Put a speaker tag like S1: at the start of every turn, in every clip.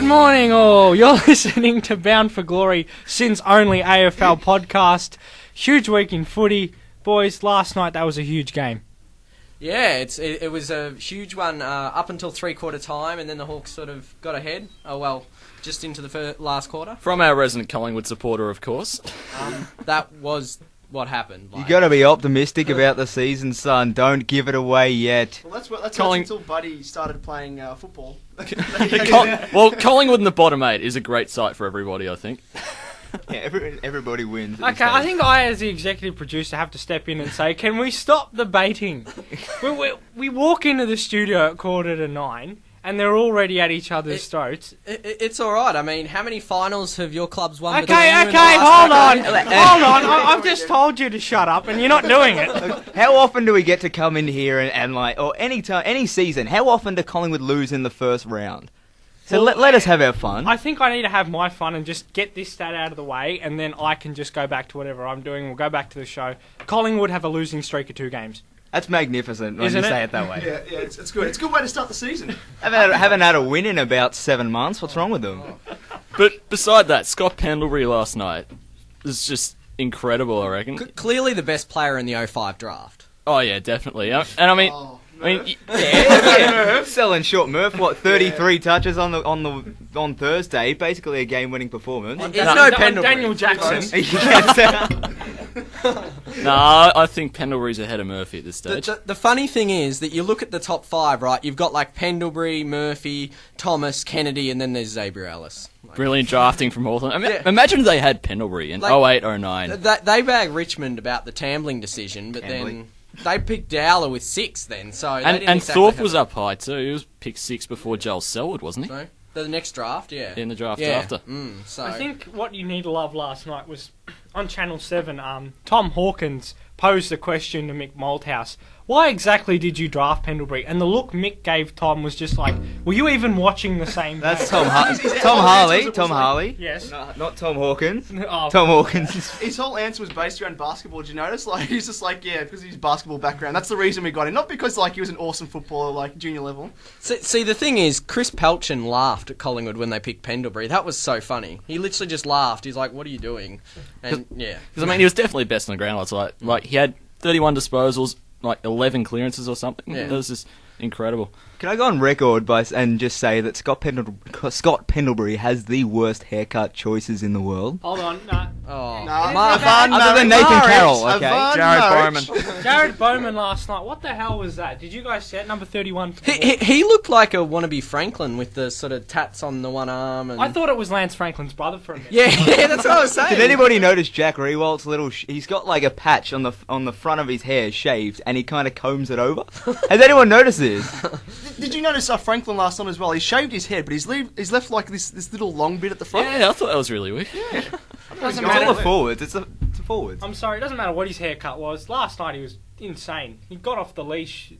S1: morning, all. You're listening to Bound for Glory, Sin's only AFL podcast. Huge week in footy. Boys, last night that was a huge game.
S2: Yeah, it was a huge one up until three-quarter time, and then the Hawks sort of got ahead. Oh, well, just into the last quarter.
S3: From our resident Collingwood supporter, of course.
S2: That was what happened.
S4: You got to be optimistic about the season, son. Don't give it away yet.
S5: Well, that's until Buddy started playing football.
S3: Well, Collingwood in the bottom 8 is a great sight for everybody, I think.
S4: Yeah, everybody wins.
S1: Okay, I think I, as the executive producer, have to step in and say, can we stop the baiting? We walk into the studio at 8:45, and they're already at each other's throats.
S2: It's all right. I mean, how many finals have your clubs won?
S1: Okay, hold on. I've just told you to shut up, and you're not doing it.
S4: How often do we get to come in here and or any season, how often do Collingwood lose in the first round? So let us have our fun.
S1: I think I need to have my fun and just get this stat out of the way, and then I can just go back to whatever I'm doing. We'll go back to the show. Collingwood have a losing streak of 2 games.
S4: That's magnificent when you say it that way.
S5: Yeah, it's good. It's a good way to start the season.
S4: Haven't had a win in about 7 months. What's wrong with them?
S3: But beside that, Scott Pendlebury last night was just incredible, I reckon.
S2: Clearly the best player in the 05 draft.
S3: Oh, yeah, definitely. And I mean...
S4: Yeah. Selling short Murph, 33 touches on Thursday, basically a game-winning performance.
S1: Daniel Jackson.
S3: No, I think Pendlebury's ahead of Murphy at this stage.
S2: The funny thing is that you look at the top 5, right? You've got like Pendlebury, Murphy, Thomas, Kennedy, and then there's Xavier Ellis.
S3: Brilliant drafting from Hawthorn. I mean, imagine if they had Pendlebury in 08 or 09.
S2: They bagged Richmond about the Tambling decision, but then... They picked Dowler with 6 then, so...
S3: And Thorpe was up high too. He was picked 6 before Joel Selwood, wasn't he?
S2: So, the next draft, yeah.
S3: In the draft after.
S2: So.
S1: I think what you need to love last night was, on Channel 7, Tom Hawkins posed the question to Mick Malthouse, why exactly did you draft Pendlebury? And the look Mick gave Tom was just like, were you even watching the same
S4: That's
S1: game?
S4: Tom Harley.
S1: Yes.
S4: No, not Tom Hawkins.
S1: Oh.
S4: Tom Hawkins.
S5: His whole answer was based around basketball. Did you notice? Like, he's just like, yeah, because of his basketball background. That's the reason we got him. Not because like he was an awesome footballer, like junior level.
S2: See, the thing is, Chris Pelchin laughed at Collingwood when they picked Pendlebury. That was so funny. He literally just laughed. He's like, what are you doing? And yeah.
S3: Because, I mean, he was definitely best on the ground. It's like he had 31 disposals, like 11 clearances or something.
S2: Yeah.
S3: That was just incredible.
S4: Can I go on record and just say that Scott Pendlebury has the worst haircut choices in the world?
S1: Hold on, no.
S2: Oh.
S4: Other than Nathan Carroll, okay.
S1: Jared Bowman last night. What the hell was that? Did you guys see it? Number 31.
S2: He looked like a wannabe Franklin with the sort of tats on the one arm. And...
S1: I thought it was Lance Franklin's brother for a minute.
S2: Yeah, that's what I was saying.
S4: Did anybody notice Jack Rewalt's little... he's got like a patch on the front of his hair shaved, and he kind of combs it over? Has anyone noticed this?
S5: Did you notice Franklin last night as well? He shaved his head, but he's left like this little long bit at the front.
S3: Yeah, I thought that was really weird.
S5: Yeah.
S1: Doesn't
S4: It's all
S1: matter.
S4: the forwards. It's a forwards.
S1: I'm sorry, it doesn't matter what his haircut was. Last night he was insane. He got off the leash.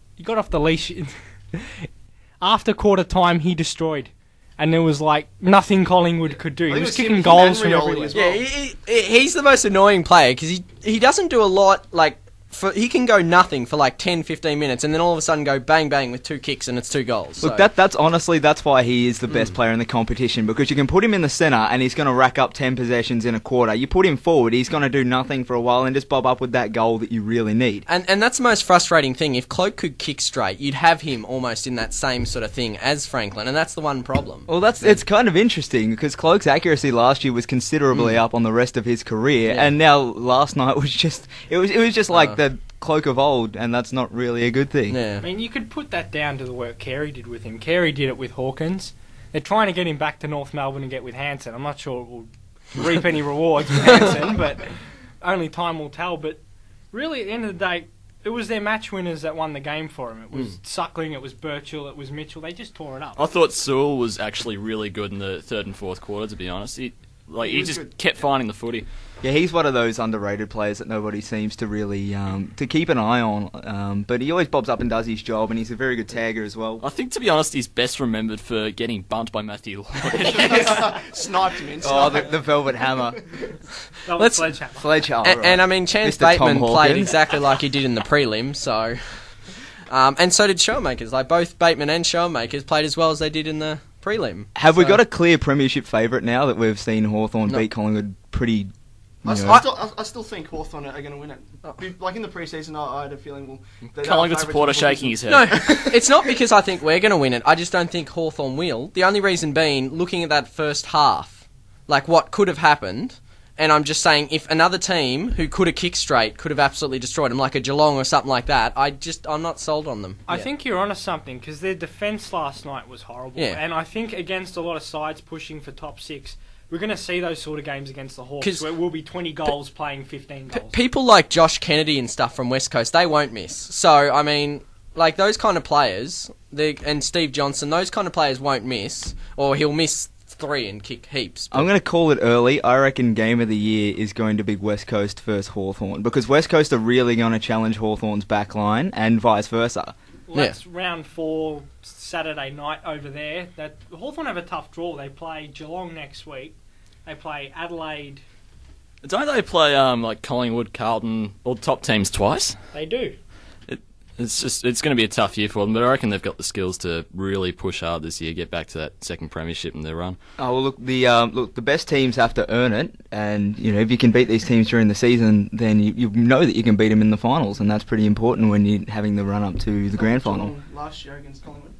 S1: After quarter time, he destroyed. And there was like nothing Collingwood could do. He was kicking goals from everywhere.
S2: Yeah, he's the most annoying player because he doesn't do a lot. Like he can go nothing for like 10, 15 minutes, and then all of a sudden go bang bang with 2 kicks and it's 2 goals.
S4: Look, that's honestly that's why he is the best player in the competition, because you can put him in the centre and he's going to rack up 10 possessions in a quarter. You put him forward, he's going to do nothing for a while and just bob up with that goal that you really need.
S2: And that's the most frustrating thing. If Cloak could kick straight, you'd have him almost in that same sort of thing as Franklin, and that's the one problem.
S4: Well, it's kind of interesting because Cloak's accuracy last year was considerably up on the rest of his career, and now last night was just it was just like the Cloak of old, and that's not really a good thing.
S2: Yeah.
S1: I mean, you could put that down to the work Carey did with him. Carey did it with Hawkins. They're trying to get him back to North Melbourne and get with Hansen. I'm not sure it will reap any rewards with Hansen, but only time will tell. But really, at the end of the day, it was their match winners that won the game for him. It was Suckling, it was Birchall, it was Mitchell. They just tore it up.
S3: I thought Sewell was actually really good in the 3rd and 4th quarter, to be honest. He just kept finding the footy.
S4: Yeah, he's one of those underrated players that nobody seems to really to keep an eye on. But he always bobs up and does his job, and he's a very good tagger as well.
S3: I think, to be honest, he's best remembered for getting bumped by Matthew Lloyd.
S5: Sniped him in.
S4: Oh, the Velvet Hammer. Sledgehammer.
S2: And I mean, Chance
S4: Mr. Tom
S2: Bateman played
S4: Hawkins.
S2: exactly like he did in the prelim, so... and so did Showmakers. Like, both Bateman and Showmakers played as well as they did in the prelim.
S4: Have we got a clear premiership favourite now that we've seen Hawthorn beat Collingwood pretty...
S5: I still think Hawthorn are going to win it. Like in the pre-season, I had a feeling,
S3: Collingwood supporter shaking his head.
S2: No, it's not because I think we're going to win it. I just don't think Hawthorn will. The only reason being, looking at that first half, like what could have happened, and I'm just saying if another team who could have kicked straight could have absolutely destroyed them, like a Geelong or something like that, I'm not sold on them.
S1: I think you're onto something, because their defence last night was horrible.
S2: Yeah.
S1: And I think against a lot of sides pushing for top 6, we're going to see those sort of games against the Hawks, where it will be 20 goals playing 15 goals.
S2: People like Josh Kennedy and stuff from West Coast, they won't miss. So, I mean, like those kind of players, and Steve Johnson, those kind of players won't miss, or he'll miss 3 and kick heaps.
S4: I'm going to call it early. I reckon game of the year is going to be West Coast versus Hawthorn, because West Coast are really going to challenge Hawthorn's backline and vice versa.
S1: Well, that's round 4 Saturday night over there. Hawthorn have a tough draw. They play Geelong next week. They play Adelaide.
S3: Don't they play like Collingwood, Carlton, all top teams twice?
S1: They do.
S3: It's going to be a tough year for them, but I reckon they've got the skills to really push hard this year, get back to that second premiership in their run.
S4: Oh well, look, the best teams have to earn it, and if you can beat these teams during the season, then you know that you can beat them in the finals, and that's pretty important when you're having the run up to the grand final.
S5: Last year against Collingwood.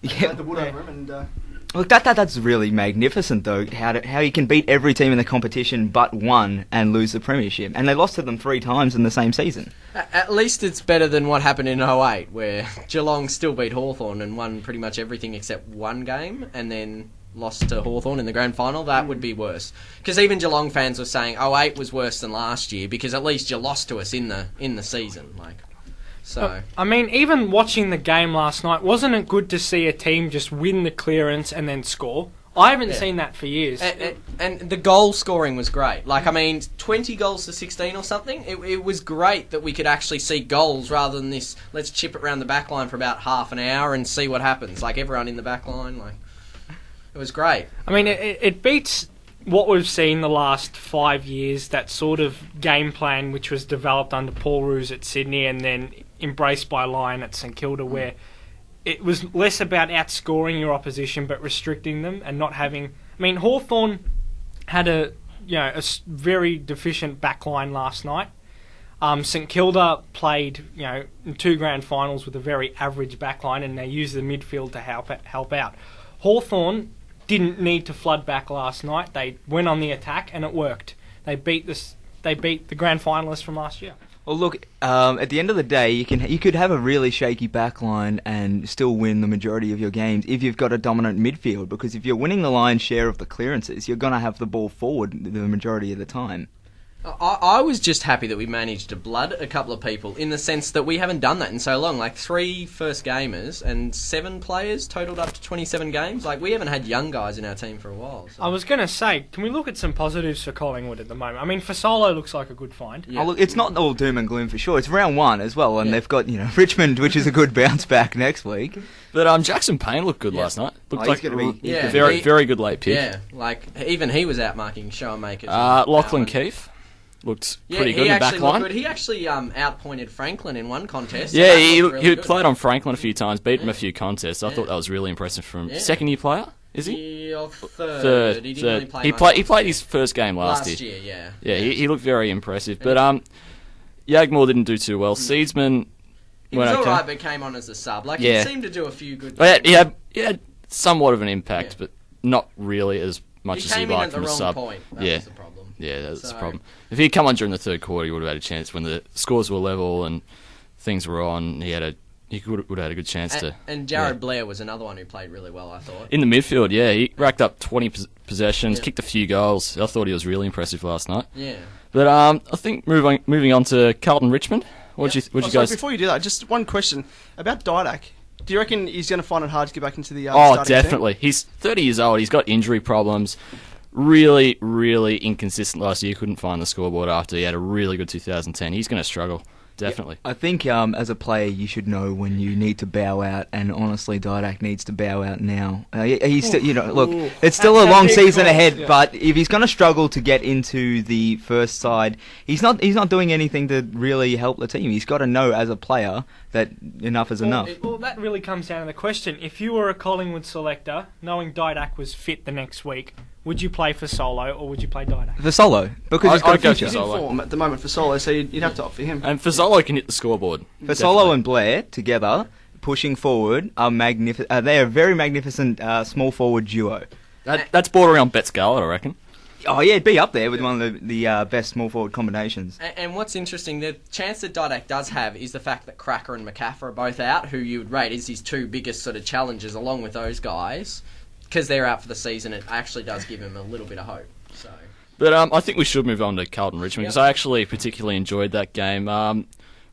S4: Yeah,
S5: the wood over him, and
S4: look, that's really magnificent though. How you can beat every team in the competition but one and lose the premiership, and they lost to them 3 times in the same season.
S2: At least it's better than what happened in 2008, where Geelong still beat Hawthorn and won pretty much everything except one game, and then lost to Hawthorn in the grand final. That would be worse, because even Geelong fans were saying 2008 was worse than last year because at least you lost to us in the season, like. So
S1: I mean, even watching the game last night, wasn't it good to see a team just win the clearance and then score? I haven't seen that for years.
S2: And the goal scoring was great. Like, I mean, 20 goals to 16 or something. It was great that we could actually see goals rather than this, let's chip it around the back line for about half an hour and see what happens. Like, everyone in the back line, like, it was great.
S1: I mean, it beats what we've seen the last 5 years, that sort of game plan which was developed under Paul Roos at Sydney and then embraced by Lyon at St Kilda, where it was less about outscoring your opposition but restricting them and not having... I mean, Hawthorn had a very deficient backline last night. St Kilda played in 2 grand finals with a very average backline, and they used the midfield to help out. Hawthorn didn't need to flood back last night. They went on the attack and it worked. They beat the grand finalists from last year.
S4: Well, look, at the end of the day, you could have a really shaky backline and still win the majority of your games if you've got a dominant midfield, because if you're winning the lion's share of the clearances, you're going to have the ball forward the majority of the time.
S2: I was just happy that we managed to blood a couple of people, in the sense that we haven't done that in so long. Like 3 first gamers and 7 players totaled up to 27 games. Like, we haven't had young guys in our team for a while. So.
S1: I was going to say, can we look at some positives for Collingwood at the moment? I mean, Fasolo looks like a good find.
S4: Yeah. Oh, look, it's not all doom and gloom for sure. It's round 1 as well, and they've got Richmond, which is a good bounce back next week.
S3: But Jackson Payne looked good last night. Looked like
S4: going to be
S3: very good late pick.
S2: Yeah, like even he was outmarking Schoenmakers.
S3: Lachlan Keefe looked pretty good in the back line.
S2: He actually outpointed Franklin in one contest.
S3: Yeah,
S2: so
S3: he
S2: really
S3: played on Franklin a few times, beat him a few contests. I thought that was really impressive from him. Second year player, is he?
S2: Third. He didn't really play
S3: he played his first game last year. Yeah, he looked very impressive. But Yagmore didn't do too well. Seedsman
S2: he was alright, but came on as a sub. Like, he seemed to do a few good
S3: things. He had somewhat of an impact, but not really as much as he'd like from a sub.
S2: Point. That was the problem.
S3: Yeah, that's the problem. If he'd come on during the third quarter, he would have had a chance. When the scores were level and things were on, he would have had a good chance to...
S2: And Jared Blair was another one who played really well, I thought.
S3: In the midfield, yeah. He racked up 20 possessions, kicked a few goals. I thought he was really impressive last night.
S2: Yeah.
S3: But I think moving on to Carlton Richmond, what you guys...
S5: Before you do that, just one question about Didak. Do you reckon he's going to find it hard to get back into the starting
S3: definitely.
S5: team?
S3: He's 30 years old. He's got injury problems. Really, really inconsistent last year. Couldn't find the scoreboard after he had a really good 2010. He's going to struggle. definitely.
S4: I think as a player, you should know when you need to bow out, and honestly, Didak needs to bow out now. He's still, look, it's still a long season ahead, but if he's going to struggle to get into the first side, he's not doing anything to really help the team. He's got to know as a player that enough is enough.
S1: Well, that really comes down to the question. If you were a Collingwood selector, knowing Didak was fit the next week, would you play for Solo or would you play Didak?
S4: For Solo, because he's got a
S3: I'd go
S4: future.
S3: for
S5: He's in
S3: Solo.
S5: form at the moment for Solo, so you'd have to opt for him.
S3: And Fazolo can hit the scoreboard.
S4: For Solo and Blair together, pushing forward, are magnificent. They are a very magnificent small forward duo.
S3: That's border around Bet Scarlett, I reckon.
S4: Oh yeah, it'd be up there with one of the best small forward combinations.
S2: And what's interesting, the chance that Didak does have is the fact that Cracker and McCaff are both out, who you would rate as his two biggest sort of challenges along with those guys. Because they're out for the season, it actually does give him a little bit of hope. So,
S3: But I think we should move on to Carlton Richmond because I actually particularly enjoyed that game.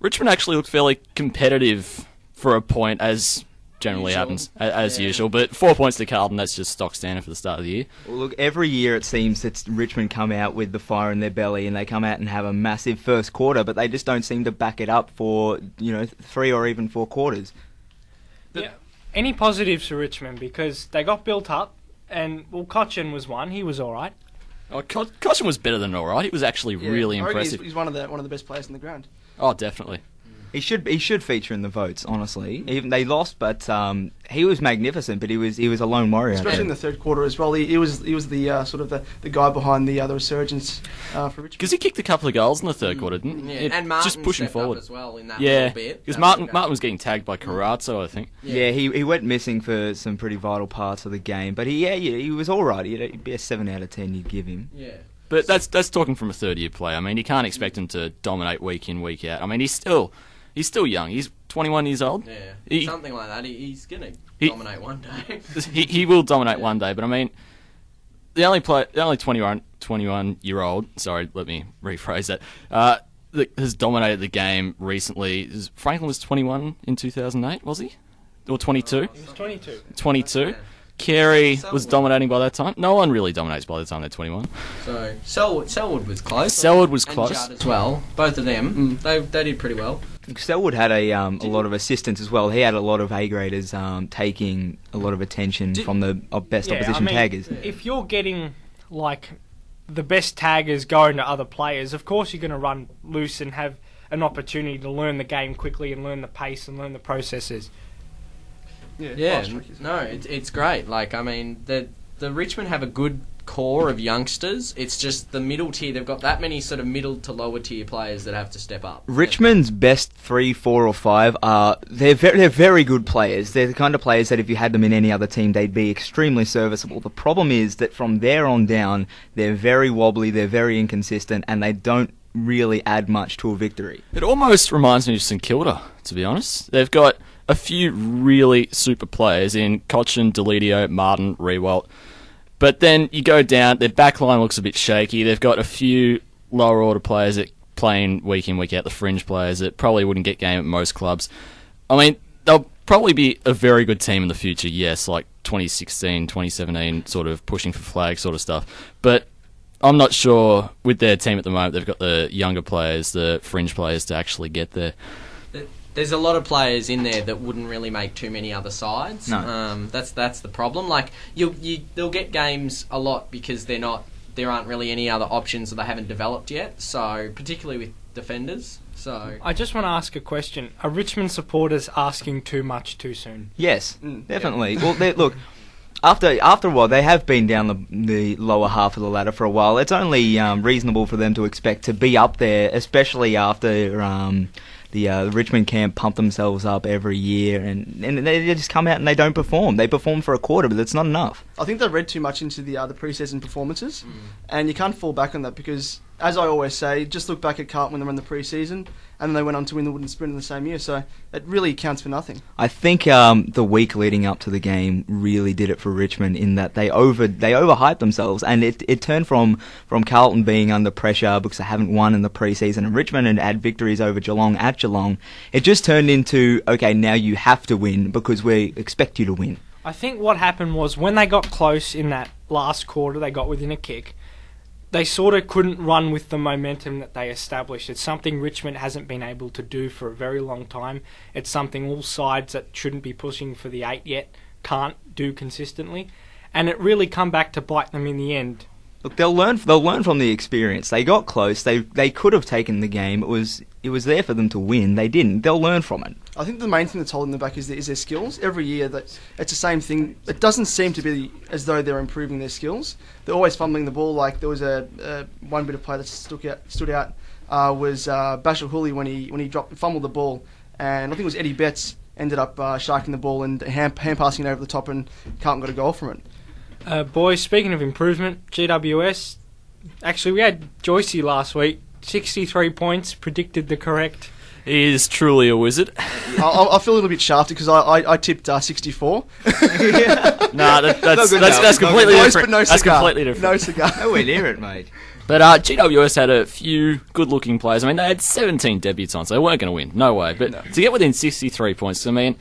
S3: Richmond actually looked fairly competitive for a point, as generally happens, as usual. But 4 points to Carlton, that's just stock standard for the start of the year.
S4: Well, look, every year it seems that Richmond come out with the fire in their belly and they come out and have a massive first quarter, but they just don't seem to back it up for 3 or even 4 quarters.
S1: Yeah. Any positives for Richmond? Because they got built up, and Cochin was one. He was all right.
S3: Oh, Cochin was better than all right. He was actually really
S5: I reckon
S3: impressive.
S5: He's one of the best players in the ground.
S3: Oh, definitely.
S4: He should feature in the votes, honestly. Even they lost, but he was magnificent. But he was a lone warrior,
S5: Especially in the third quarter as well. He was the sort of the guy behind the resurgence for Richmond.
S3: Because he kicked a couple of goals in the third quarter, didn't he?
S2: and Martin
S3: just pushing
S2: stepped up
S3: forward
S2: as well in that
S3: Yeah,
S2: little bit.
S3: because
S2: That
S3: Martin was getting tagged by Carazzo, I think.
S4: Yeah, he went missing for some pretty vital parts of the game. But he was all right. He'd be a 7 out of 10. You'd give him.
S2: Yeah.
S3: But that's talking from a third-year player. I mean, you can't expect him to dominate week in, week out. I mean, he's still young. He's 21 years old.
S2: Yeah, something like that. He's going to dominate one day.
S3: He will dominate one day. But I mean, the only 21-year-old. Sorry, let me rephrase that. That has dominated the game recently. Franklin was 21 in 2008, was he? Or 22?
S1: He was 22.
S3: 22. Carey was dominating by that time. No one really dominates by the time they're 21.
S2: So Selwood was close.
S3: Selwood was
S2: and
S3: close.
S2: Judd as well. Both of them, they did pretty well.
S4: Selwood had a lot of assistance as well. He had a lot of A-graders taking a lot of attention from the best opposition taggers.
S1: If you're getting the best taggers going to other players, of course you're going to run loose and have an opportunity to learn the game quickly and learn the pace and learn the processes.
S2: It's great. The Richmond have a good core of youngsters. It's just the middle tier. They've got that many sort of middle to lower tier players that have to step up.
S4: Richmond's best 3, 4, or 5 are they're very good players. They're the kind of players that if you had them in any other team, they'd be extremely serviceable. The problem is that from there on down, they're very wobbly, they're very inconsistent, and they don't really add much to a victory.
S3: It almost reminds me of St Kilda, to be honest. They've got a few really super players in Cochin, Delidio, Martin, Rewalt. But then you go down, their backline looks a bit shaky. They've got a few lower order players that playing week in, week out, the fringe players that probably wouldn't get game at most clubs. I mean, they'll probably be a very good team in the future, yes, like 2016, 2017, sort of pushing for flag sort of stuff. But I'm not sure with their team at the moment, they've got the younger players, the fringe players to actually get there.
S2: There's a lot of players in there that wouldn't really make too many other sides.
S4: No.
S2: That's the problem. They'll get games a lot because there aren't really any other options that they haven't developed yet. So particularly with defenders. So
S1: I just want to ask a question. Are Richmond supporters asking too much too soon?
S4: Yes, definitely. Well, look. After a while, they have been down the lower half of the ladder for a while. It's only reasonable for them to expect to be up there, especially after the Richmond camp pump themselves up every year, and they just come out and they don't perform. They perform for a quarter, but that's not enough.
S5: I think they've read too much into the pre-season performances, and you can't fall back on that because, as I always say, just look back at Carlton when they were in the pre-season, and then they went on to win the Wooden Spoon in the same year, so it really counts for nothing.
S4: I think the week leading up to the game really did it for Richmond in that they overhyped themselves, and it turned from Carlton being under pressure because they haven't won in the pre-season, and Richmond had had victories over Geelong at Geelong. It just turned into, okay, now you have to win because we expect you to win.
S1: I think what happened was when they got close in that last quarter, they got within a kick. they sort of couldn't run with the momentum that they established. It's something Richmond hasn't been able to do for a very long time. It's something all sides that shouldn't be pushing for the 8 yet can't do consistently. And it really come back to bite them in the end.
S4: Look, they'll learn from the experience. They got close. They could have taken the game. It was there for them to win. They didn't. They'll learn from it.
S5: I think the main thing that's holding them back is their skills. Every year, it's the same thing. It doesn't seem to be as though they're improving their skills. They're always fumbling the ball. Like there was one bit of play that stood out was Bashir Hooley when he fumbled the ball, and I think it was Eddie Betts ended up sharking the ball and hand passing it over the top, and Carlton got a goal from it.
S1: Boys, speaking of improvement, GWS, actually we had Joycey last week, 63 points, predicted the correct.
S3: He is truly a wizard.
S5: I feel a little bit shafted because I tipped 64.
S3: Nah, that's completely different.
S5: No
S3: that's
S5: cigar.
S3: completely different.
S5: No cigar.
S4: Nowhere near it, mate.
S3: But GWS had a few good-looking players. I mean, they had 17 debutants. They weren't going to win, no way. But to get within 63 points, I mean,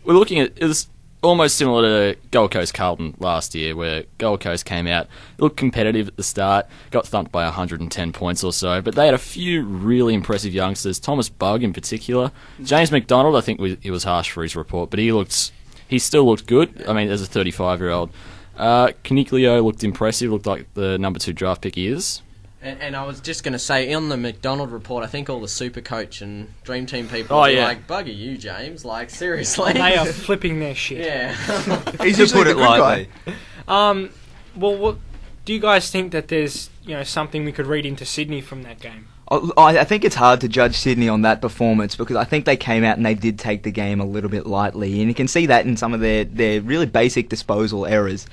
S3: we're looking at it was almost similar to Gold Coast Carlton last year, where Gold Coast came out, looked competitive at the start, got thumped by 110 points or so, but they had a few really impressive youngsters, Thomas Bugg in particular. James McDonald, I think he was harsh for his report, but he still looked good, I mean, as a 35-year-old. Caniglio looked impressive, looked like the number 2 draft pick he is.
S2: And I was just going to say, on the McDonald report, I think all the super coach and Dream Team people
S3: Oh,
S2: were
S3: yeah.
S2: like, bugger you, James. Like, seriously.
S1: They are flipping their shit.
S2: Yeah.
S5: He's
S4: To
S5: usually
S4: put it
S5: the good
S4: lightly.
S5: guy.
S1: Well, what do you guys think that there's something we could read into Sydney from that game?
S4: I think it's hard to judge Sydney on that performance because I think they came out and they did take the game a little bit lightly, and you can see that in some of their really basic disposal errors.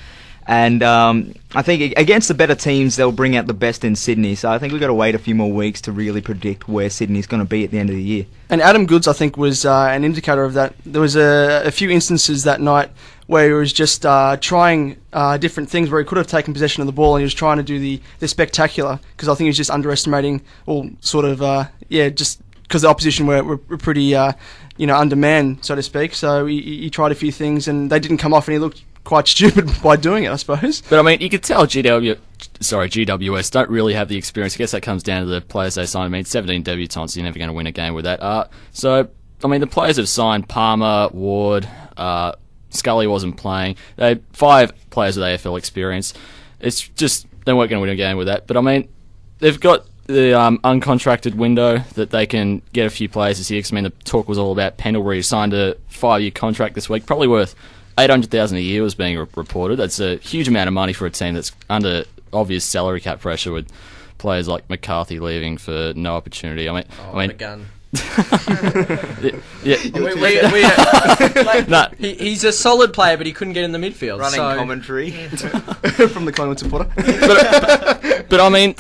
S4: And I think against the better teams, they'll bring out the best in Sydney. So I think we've got to wait a few more weeks to really predict where Sydney's going to be at the end of the year.
S5: And Adam Goods, I think, was an indicator of that. There was a few instances that night where he was just trying different things, where he could have taken possession of the ball and he was trying to do the spectacular, because I think he was just underestimating, or sort of, just because the opposition were pretty, undermanned, so to speak. So he tried a few things and they didn't come off, and he looked quite stupid by doing it, I suppose.
S3: But I mean, you could tell GWS don't really have the experience. I guess that comes down to the players they signed. I mean, 17 debutants, you're never going to win a game with that. So, I mean, the players have signed Palmer, Ward, Scully wasn't playing. They had 5 players with AFL experience. It's just, they weren't going to win a game with that. But I mean, they've got the uncontracted window that they can get a few players this year. Because I mean, the talk was all about Pendlebury, who signed a 5-year contract this week, probably worth $800,000 a year was being reported. That's a huge amount of money for a team that's under obvious salary cap pressure, with players like McCarthy leaving for no opportunity. I mean,
S2: the gun. He's a solid player, but he couldn't get in the midfield.
S4: Running commentary
S5: From the Collingwood supporter.
S3: but I mean,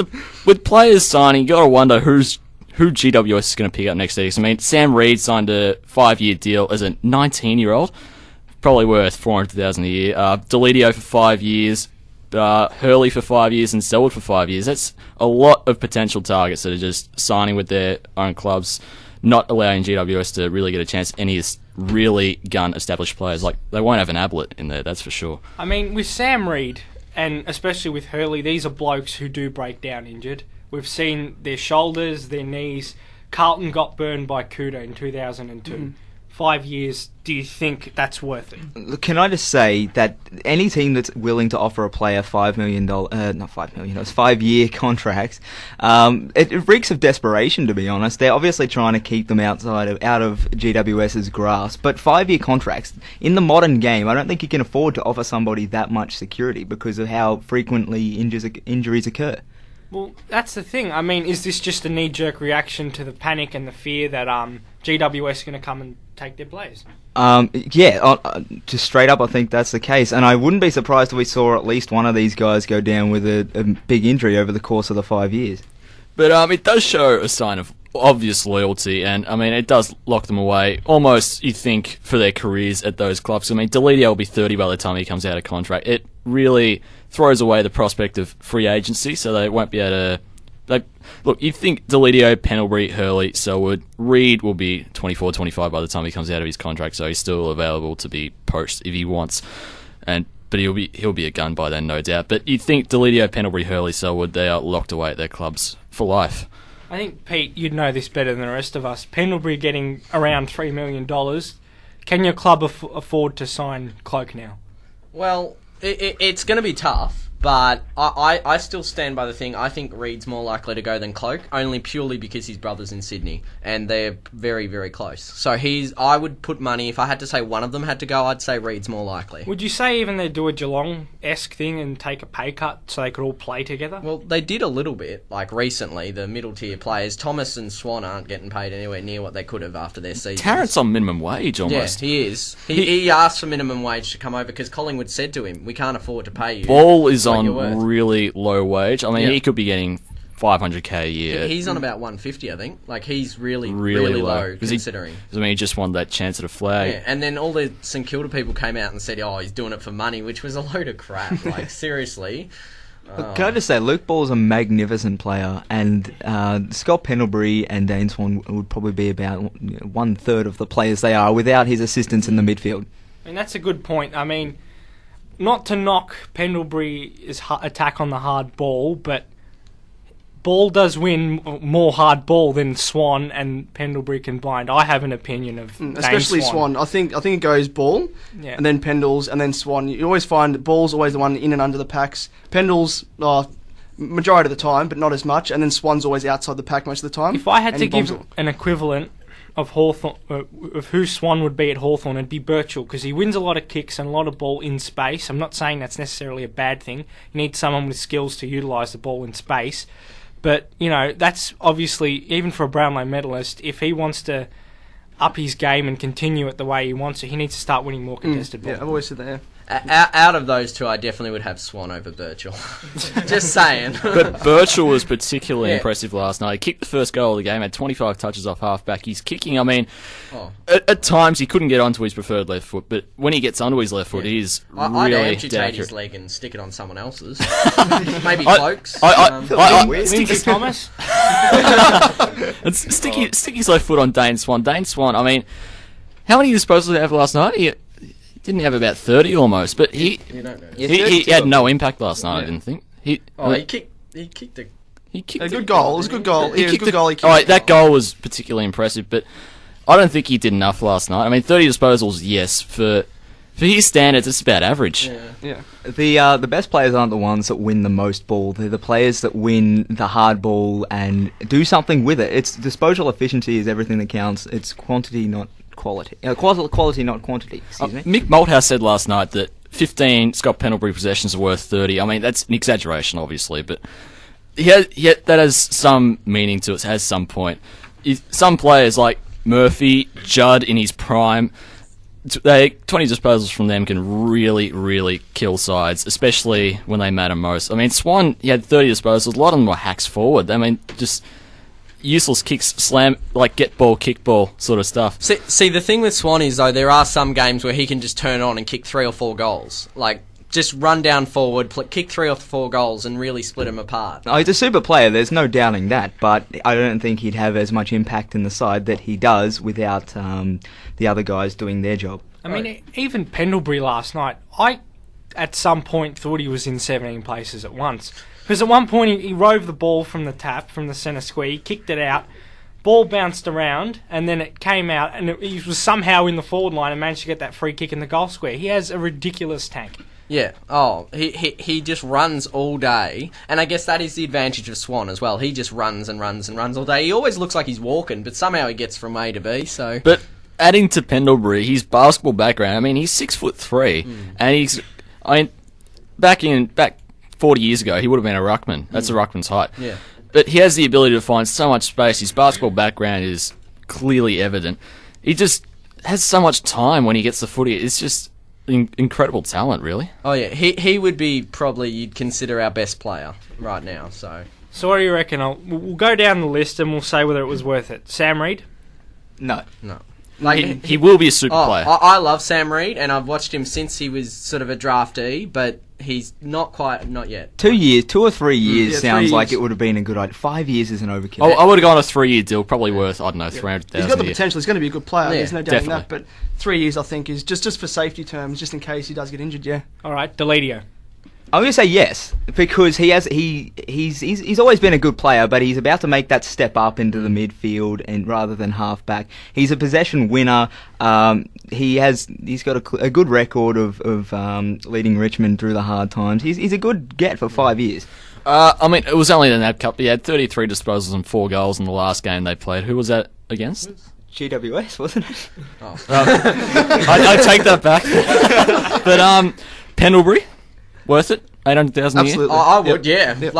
S3: with players signing, you got to wonder who GWS is going to pick up next season. I mean, Sam Reid signed a 5-year deal as a 19-year-old. Probably worth $400,000 a year. Deledio for 5 years, Hurley for 5 years, and Selwood for 5 years. That's a lot of potential targets that are just signing with their own clubs, not allowing GWS to really get a chance. Any really gun-established players, like they won't have an Ablett in there, that's for sure. I
S1: mean, with Sam Reid, and especially with Hurley, these are blokes who do break down injured. We've seen their shoulders, their knees. Carlton got burned by Kuda in 2002. Mm-hmm. 5 years, do you think that's worth it?
S4: Can I just say that any team that's willing to offer a player $5 million, not $5 million, it's 5-year contracts, it reeks of desperation, to be honest. They're obviously trying to keep them out of GWS's grasp, but 5-year contracts, in the modern game, I don't think you can afford to offer somebody that much security because of how frequently injuries occur.
S1: Well, that's the thing. I mean, is this just a knee-jerk reaction to the panic and the fear that GWS is going to come and take their players?
S4: Just straight up, I think that's the case. And I wouldn't be surprised if we saw at least one of these guys go down with a big injury over the course of the 5 years. But
S3: it does show a sign of obvious loyalty, and I mean, it does lock them away, almost, you think, for their careers at those clubs. I mean, Deledio will be 30 by the time he comes out of contract. It really throws away the prospect of free agency, so they won't be able to... Look, you think Deledio, Pendlebury, Hurley, Selwood, Reid will be 24, 25 by the time he comes out of his contract, so he's still available to be poached if he wants. And but he'll be a gun by then, no doubt. But you'd think Deledio, Pendlebury, Hurley, Selwood, they are locked away at their clubs for life.
S1: I think, Pete, you'd know this better than the rest of us. Pendlebury getting around $3 million. Can your club afford to sign Cloak now?
S2: Well, it's going to be tough, but I still stand by the thing. I think Reed's more likely to go than Cloak, only purely because his brother's in Sydney, and they're very, very close. So I would put money, if I had to say one of them had to go, I'd say Reed's more likely.
S1: Would you say even they do a Geelong-esque thing and take a pay cut so they could all play together?
S2: Well, they did a little bit, like recently, the middle-tier players. Thomas and Swan aren't getting paid anywhere near what they could have after their season.
S3: Tarrant's on minimum wage almost.
S2: Yeah, he is. He asked for minimum wage to come over because Collingwood said to him, we can't afford to pay you.
S3: Ball is on really low wage. I mean, he could be getting $500K a year.
S2: He's on about 150, I think. Like, he's really low considering.
S3: I mean, he just won that chance at a flag.
S2: Yeah, and then all the St Kilda people came out and said, oh, he's doing it for money, which was a load of crap. Like, seriously.
S4: Can I just say, Luke Ball's a magnificent player, and Scott Pendlebury and Dane Swan would probably be about 1/3 of the players they are without his assistance in the midfield.
S1: I mean, that's a good point. I mean, not to knock Pendlebury's attack on the hard ball, but Ball does win more hard ball than Swan and Pendlebury combined. I have an opinion of
S5: especially Swan. I think it goes Ball, and then Pendles, and then Swan. You always find that Ball's always the one in and under the packs. Pendles, majority of the time, but not as much, and then Swan's always outside the pack most of the time.
S1: If I had to give an equivalent of Hawthorn, of who Swan would be at Hawthorn, it'd be Birchall, because he wins a lot of kicks and a lot of ball in space. I'm not saying that's necessarily a bad thing. You need someone with skills to utilise the ball in space. But, you know, that's obviously, even for a Brownlow medalist, if he wants to up his game and continue it the way he wants to, he needs to start winning more contested ball.
S5: Yeah, I've always said that, yeah.
S2: Out of those two, I definitely would have Swan over Birchall. Just saying.
S3: But Birchall was particularly impressive last night. He kicked the first goal of the game, had 25 touches off halfback. He's kicking, I mean, at times he couldn't get onto his preferred left foot, but when he gets onto his left foot, he's
S2: I'd
S3: really
S2: amputate his leg and stick it on someone else's. Maybe Cloak's.
S1: Stinky Thomas?
S3: Stick his left foot on Dane Swan. Dane Swan, I mean, how many disposals did he have last night? He didn't have about 30 almost, but he had no impact last night, I didn't think.
S2: He kicked
S5: a good goal. It was a good goal. He kicked.
S3: That goal was particularly impressive, but I don't think he did enough last night. I mean, 30 disposals, yes, for his standards, it's about average.
S5: Yeah.
S4: The best players aren't the ones that win the most ball. They're the players that win the hard ball and do something with it. It's disposal efficiency is everything that counts. It's quantity, not quality. Quality, not quantity. Excuse me.
S3: Mick Malthouse said last night that 15 Scott Pendlebury possessions are worth 30. I mean, that's an exaggeration, obviously, but that has some meaning to it. It has some point. Some players like Murphy, Judd in his prime, 20 disposals from them can really, really kill sides, especially when they matter most. I mean, Swan, he had 30 disposals. A lot of them were hacks forward. I mean, just useless kicks, slam, like get ball, kick ball sort of stuff.
S2: See, the thing with Swan is, though, there are some games where he can just turn on and kick 3 or 4 goals. Like, just run down forward, kick 3 or 4 goals and really split them apart.
S4: Oh, he's a super player, there's no doubting that, but I don't think he'd have as much impact in the side that he does without the other guys doing their job.
S1: I mean, even Pendlebury last night, I at some point thought he was in 17 places at once. Because at one point he roved the ball from the tap, from the centre square, he kicked it out, ball bounced around, and then it came out, and he was somehow in the forward line and managed to get that free kick in the goal square. He has a ridiculous tank.
S2: Yeah. He just runs all day, and I guess that is the advantage of Swan as well. He just runs and runs and runs all day. He always looks like he's walking, but somehow he gets from A to B. So,
S3: but adding to Pendlebury, his basketball background. I mean, he's 6'3", and back 40 years ago, he would have been a ruckman. That's a ruckman's height.
S2: Yeah.
S3: But he has the ability to find so much space. His basketball background is clearly evident. He just has so much time when he gets the footy. It's just incredible talent, really.
S2: Oh yeah, he would be probably, you'd consider our best player right now. So
S1: what do you reckon? We'll go down the list and we'll say whether it was worth it. Sam Reid?
S4: No.
S3: Like he will be a super player.
S2: I love Sam Reid, and I've watched him since he was sort of a draftee, but he's not yet.
S4: 2 years, 2 or 3 years
S5: Yeah,
S4: sounds
S5: 3
S4: like
S5: years.
S4: it would have been a good idea. 5 years is an overkill.
S3: I would have gone a 3-year deal, probably worth, I don't know, 300,000
S5: He's got the
S3: a year.
S5: potential. He's going to be a good player.
S2: Yeah,
S5: There's no doubting
S3: definitely.
S5: that. But 3 years, I think, is just for safety terms, just in case he does get injured. Yeah.
S1: All right, Deledio.
S4: I'm going to say yes because he's always been a good player, but he's about to make that step up into the midfield and rather than halfback. He's a possession winner. He's got a good record of leading Richmond through the hard times. He's a good get for 5 years.
S3: I mean, it was only the NAB Cup. He had 33 disposals and 4 goals in the last game they played. Who was that against?
S4: GWS, wasn't it?
S3: I take that back. But Pendlebury, worth it? 800,000 a year?
S5: Absolutely.
S2: I would,
S5: Yep.
S2: yeah.
S5: Yep.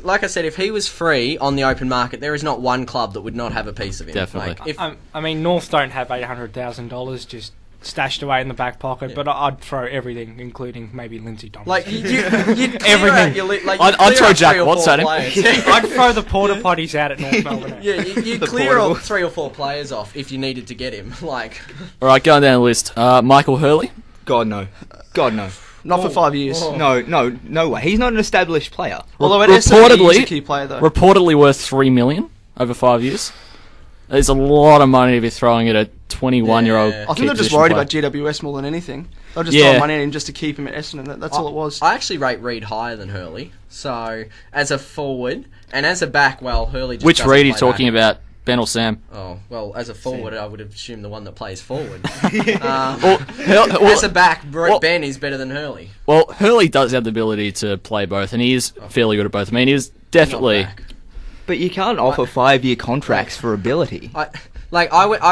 S2: Like I said, if he was free on the open market, there is not one club that would not have a piece of him.
S3: Definitely.
S2: Like, if,
S1: I mean, North don't have $800,000 just stashed away in the back pocket, but I'd throw everything, including maybe Lindsay Thomas.
S2: like you'd clear
S1: Everything.
S2: out your
S3: I'd throw Jack Watts at him.
S1: I'd throw the porta potties out at North Melbourne.
S2: Yeah, you
S4: The
S2: clear all
S4: portables.
S2: 3 or 4 players off if you needed to get him. Like,
S3: All right, going down the list. Michael Hurley.
S4: God no. God no.
S5: Not for 5 years.
S4: No way. He's not an established player.
S5: Although at Essendon, he's a
S3: Reportedly,
S5: key player, though.
S3: reportedly worth $3 million over 5 years. There's a lot of money to be throwing at a 21-year-old.
S2: Yeah.
S5: I think they're just worried about GWS more than anything. They'll just
S3: Yeah.
S5: throw money at him just to keep him at Essendon. That's all it was.
S2: I actually rate Reid higher than Hurley. So, as a forward, and as a back, well, Hurley just
S3: Which
S2: doesn't
S3: Reid are you
S2: play
S3: talking
S2: back.
S3: about, Ben or Sam?
S2: Oh, well, as a forward, I would assume the one that plays forward.
S3: Well,
S2: As a back,
S3: well-
S2: Ben is better than Hurley.
S3: well, Hurley does have the ability to play both, and he is fairly good at both. I mean, he is definitely...
S2: Not back.
S4: But you can't offer 5-year contracts for ability.
S2: I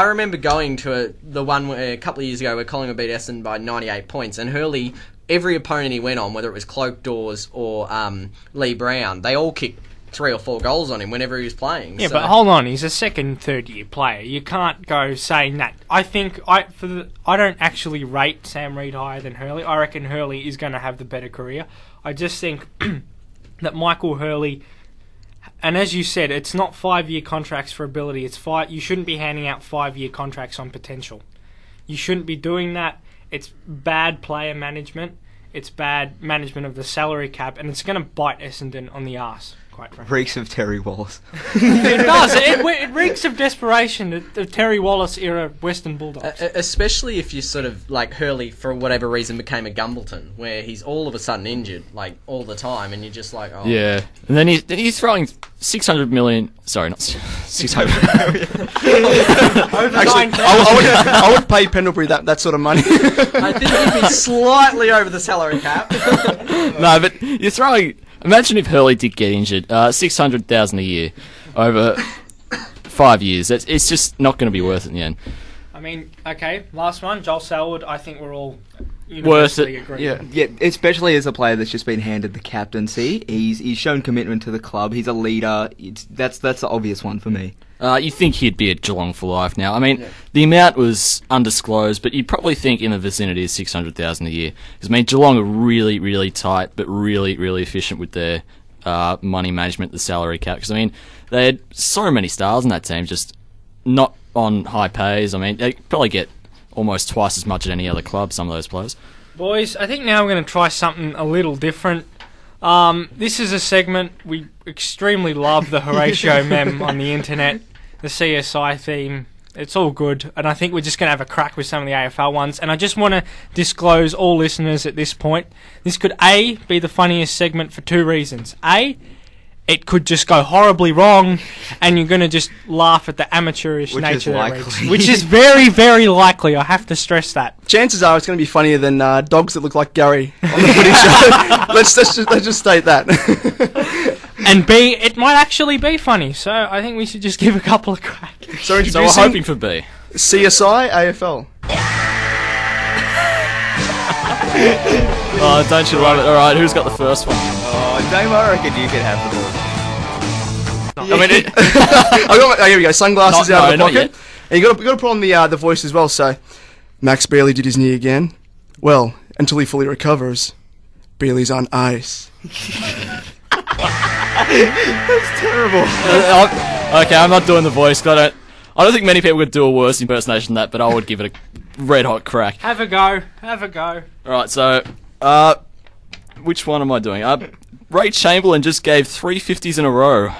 S2: remember going to the one where, a couple of years ago where Collingwood beat Essendon by 98 points, and Hurley, every opponent he went on, whether it was Cloak Dawes or Lee Brown, they all kicked 3 or 4 goals on him whenever he was playing.
S1: Yeah,
S2: so.
S1: but hold on, he's a second, third-year player. You can't go saying that. I think I don't actually rate Sam Reid higher than Hurley. I reckon Hurley is going to have the better career. I just think that Michael Hurley, and as you said, it's not 5-year contracts for ability. It's 5. You shouldn't be handing out 5-year contracts on potential. You shouldn't be doing that. It's bad player management. It's bad management of the salary cap, and it's going to bite Essendon on the arse. Quite frankly.
S4: Reeks of Terry Wallace.
S1: It does. It reeks of desperation. The Terry Wallace era Western Bulldogs.
S2: Especially if you sort of, like, Hurley, for whatever reason, became a Gumbleton, where he's all of a sudden injured, like, all the time, and you're just like, oh.
S3: Yeah. And then he's throwing 600 million... Sorry, not 600.
S5: Actually, I would pay Pendlebury that sort of money.
S2: I think he'd be slightly over the salary cap.
S3: No, but you're throwing... Imagine if Hurley did get injured. 600,000 a year over 5 years. It's just not going to be worth it in the end.
S1: I mean, okay, last one, Joel Selwood. I think we're all
S3: Worth it.
S1: universally agree.
S5: Yeah.
S4: Yeah, especially as a player that's just been handed the captaincy. He's shown commitment to the club. He's a leader. That's the obvious one for me.
S3: You think he'd be at Geelong for life now. I mean, the amount was undisclosed, but you'd probably think in the vicinity of 600,000 a year. Because, I mean, Geelong are really, really tight, but really, really efficient with their money management, the salary cap. Because, I mean, they had so many stars in that team, just not on high pays. I mean, they probably get almost twice as much at any other club, some of those players.
S1: Boys, I think now we're going to try something a little different. This is a segment we extremely love, the Horatio meme on the internet, the CSI theme. It's all good, and I think we're just going to have a crack with some of the AFL ones. And I just want to disclose all listeners at this point, this could A, be the funniest segment for 2 reasons. A, it could just go horribly wrong, and you're going to just laugh at the amateurish
S4: Which
S1: nature
S4: is
S1: that it
S4: likely.
S1: reeks. Which is very, very likely. I have to stress that.
S5: Chances are it's going to be funnier than dogs that look like Gary on the footy show. Let's just state that.
S1: And B, it might actually be funny, so I think we should just give a couple of crack.
S5: So
S3: So we're
S5: introducing
S3: hoping for B.
S5: CSI AFL.
S3: Oh, don't you love it? All right, who's got the first one?
S4: Oh, Dame, I reckon you could have the ball.
S3: I mean,
S5: Here we go. Sunglasses
S3: No,
S5: out of the
S3: not
S5: pocket.
S3: yet.
S5: And you got to put on the voice as well. So, Max Bailey did his knee again. Well, until he fully recovers, Bailey's on ice.
S4: That's terrible.
S3: okay, I'm not doing the voice. 'Cause I don't think many people could do a worse impersonation than that, but I would give it a red hot crack.
S1: Have a go. Have a go.
S3: All right, so Which one am I doing? Ray Chamberlain just gave 3 50s in a row.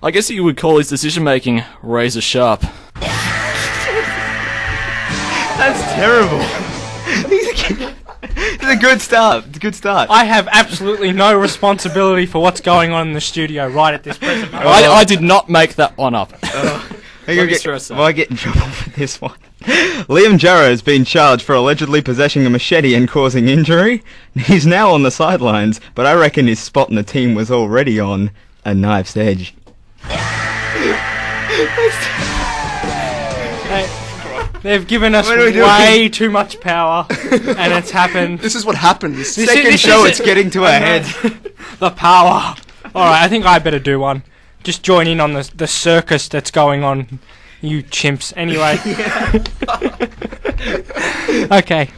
S3: I guess you would call his decision-making razor sharp.
S4: That's terrible. It's a good start. It's a good start.
S1: I have absolutely no responsibility for what's going on in the studio right at this present moment.
S3: I did not make that one up.
S4: Will I get in trouble for this one? Liam Jarrah has been charged for allegedly possessing a machete and causing injury. He's now on the sidelines, but I reckon his spot in the team was already on a knife's edge.
S1: They've given us way too much power, and it's happened.
S5: This is what happens.
S4: Second show, it's getting to our head.
S1: The power. Alright, I think I better do one. Just join in on the circus that's going on, you chimps. Anyway. Okay.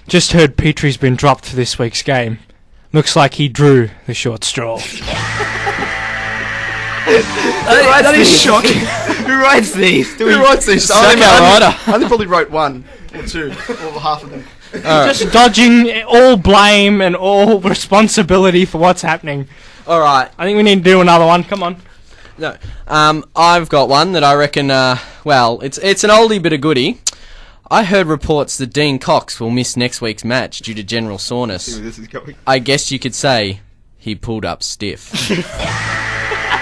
S1: Just heard Petrie's been dropped for this week's game. Looks like he drew the short straw.
S4: That is shocking. Who writes these?
S5: Who writes these? I only probably wrote one or two, or half of them.
S1: Just dodging all blame and all responsibility for what's happening.
S2: Alright.
S1: I think we need to do another one. Come on.
S2: No. I've got one that I reckon, it's an oldie but a goodie. I heard reports that Dean Cox will miss next week's match due to general soreness.
S4: See where this is going.
S2: I guess you could say he pulled up stiff.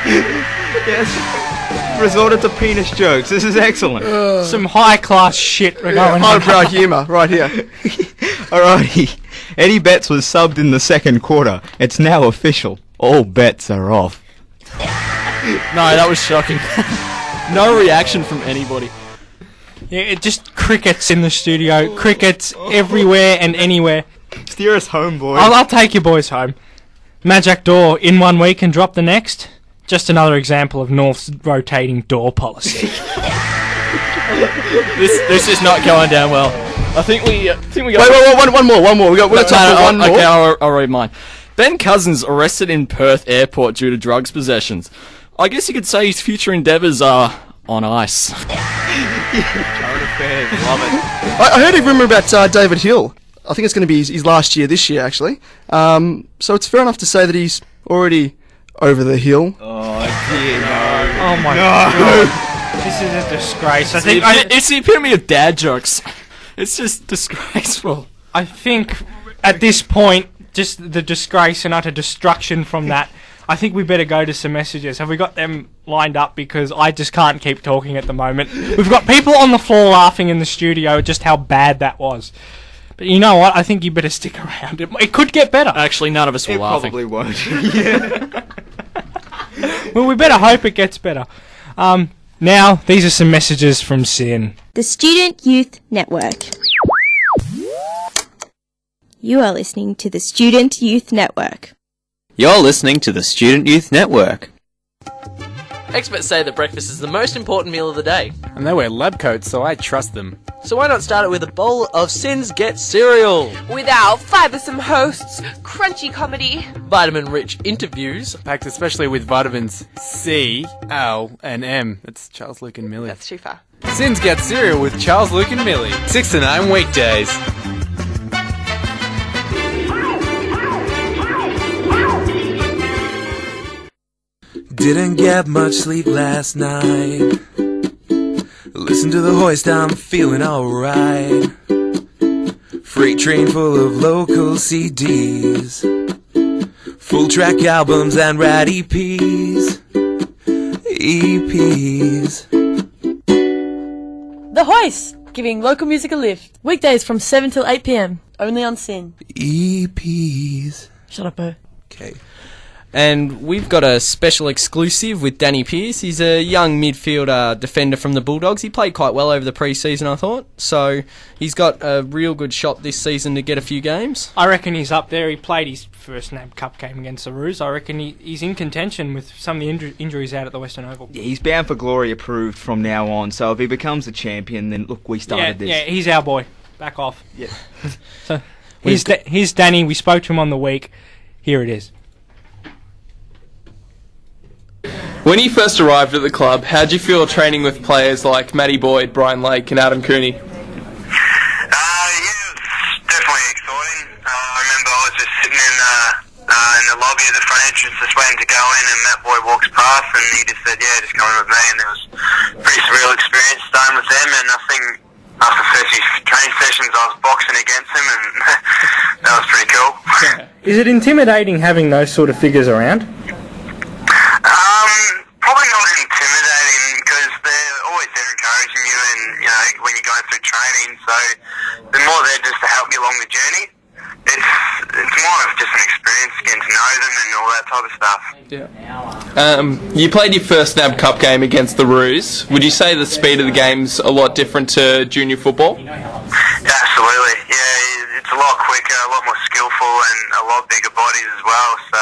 S4: Yes. Resorted to penis jokes. This is excellent.
S1: Some high-class shit we're going on.
S5: Highbrow humour, right here.
S4: Alrighty. Eddie Betts was subbed in the second quarter. It's now official. All bets are off.
S3: No, that was shocking. No reaction from anybody.
S1: Yeah, it just crickets in the studio. Crickets everywhere and anywhere.
S4: Steer us home, boys.
S1: I'll take you boys home. Magic door in 1 week and drop the next. Just another example of North's rotating door policy.
S3: This is not going down well. I think we got.
S5: Wait, one more. We got time for one more.
S3: Okay, I'll read mine. Ben Cousins arrested in Perth airport due to drugs possessions. I guess you could say his future endeavours are on ice.
S4: Current affairs, love it.
S5: I heard a rumour about David Hill. I think it's going to be his last year this year, actually. So it's fair enough to say that he's already over the hill.
S4: Oh dear, no.
S1: Oh my god. This is a disgrace.
S3: It's the epitome of dad jokes. It's just disgraceful.
S1: I think at this point, just the disgrace and utter destruction from that, I think we better go to some messages. Have we got them lined up? Because I just can't keep talking at the moment. We've got people on the floor laughing in the studio at just how bad that was. But you know what? I think you better stick around. It could get better.
S3: Actually, none of us were laughing.
S4: Probably won't.
S1: Well, we better hope it gets better. Now, these are some messages from Sin.
S6: The Student Youth Network. You are listening to the Student Youth Network.
S7: You're listening to the Student Youth Network.
S8: Experts say that breakfast is the most important meal of the day.
S9: And they wear lab coats, so I trust them.
S8: So why not start it with a bowl of Sin's Get cereal?
S10: With our fibersome hosts, crunchy comedy,
S8: vitamin-rich interviews,
S9: packed especially with vitamins C, L, and M. That's Charles, Luke, and Millie.
S10: That's too far.
S9: Sin's Get cereal with Charles, Luke, and Millie. 6 to 9 weekdays.
S11: Didn't get much sleep last night. Listen to the hoist, I'm feeling alright. Freight train full of local CDs, full track albums and rad EPs.
S12: The Hoist, giving local music a lift. Weekdays from 7 till 8 p.m. Only on Sin.
S11: EPs.
S12: Shut up, Bo.
S11: Okay.
S2: And we've got a special exclusive with Danny Pearce. He's a young midfielder defender from the Bulldogs. He played quite well over the pre-season, I thought. So he's got a real good shot this season to get a few games.
S1: I reckon he's up there. He played his first NAB Cup game against the Roos. I reckon he's in contention with some of the injuries out at the Western Oval.
S4: Yeah, he's bound for glory approved from now on. So if he becomes a champion, then look, we started this.
S1: Yeah, he's our boy. Back off.
S4: Yeah.
S1: So here's Danny. We spoke to him on the week. Here it is.
S13: When you first arrived at the club, how'd you feel training with players like Matty Boyd, Brian Lake and Adam Cooney?
S14: Yeah, it was definitely exciting. I remember I was just sitting in in the lobby of the front entrance, just waiting to go in, and Matt Boyd walks past, and he just said, yeah, just come in with me, and it was a pretty surreal experience starting with them, and I think after the first few training sessions I was boxing against him, and that was pretty cool.
S1: Is it intimidating having those sort of figures around?
S14: Probably not intimidating, because they're always there encouraging you, and when you're going through training, so they're more there just to help you along the journey. It's more of just an experience, getting to know them and all that type of stuff.
S13: Yeah. You played your first NAB Cup game against the Roos. Would you say the speed of the game's a lot different to junior football?
S14: Absolutely. Yeah, it's a lot quicker, a lot more skillful, and a lot bigger bodies as well. So,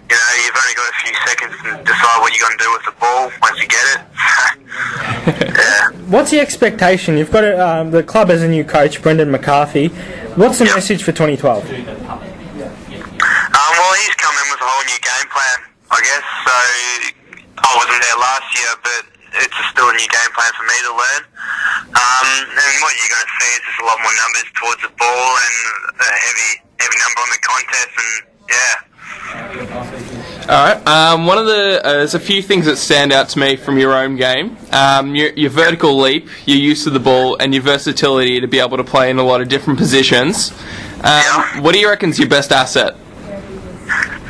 S14: you've only got a few seconds to decide what you're going to do with the ball once you get it. Yeah.
S1: What's the expectation? You've got the club has a new coach, Brendan McCarthy. What's the message for 2012?
S14: Well, he's come in with a whole new game plan, I guess. So I wasn't there last year, but it's still a new game plan for me to learn. And what you're going to see is just a lot more numbers towards the ball and a heavy number on the contest, and yeah.
S13: Alright, there's a few things that stand out to me from your own game. Your vertical leap, your use of the ball, and your versatility to be able to play in a lot of different positions. What do you reckon's your best asset?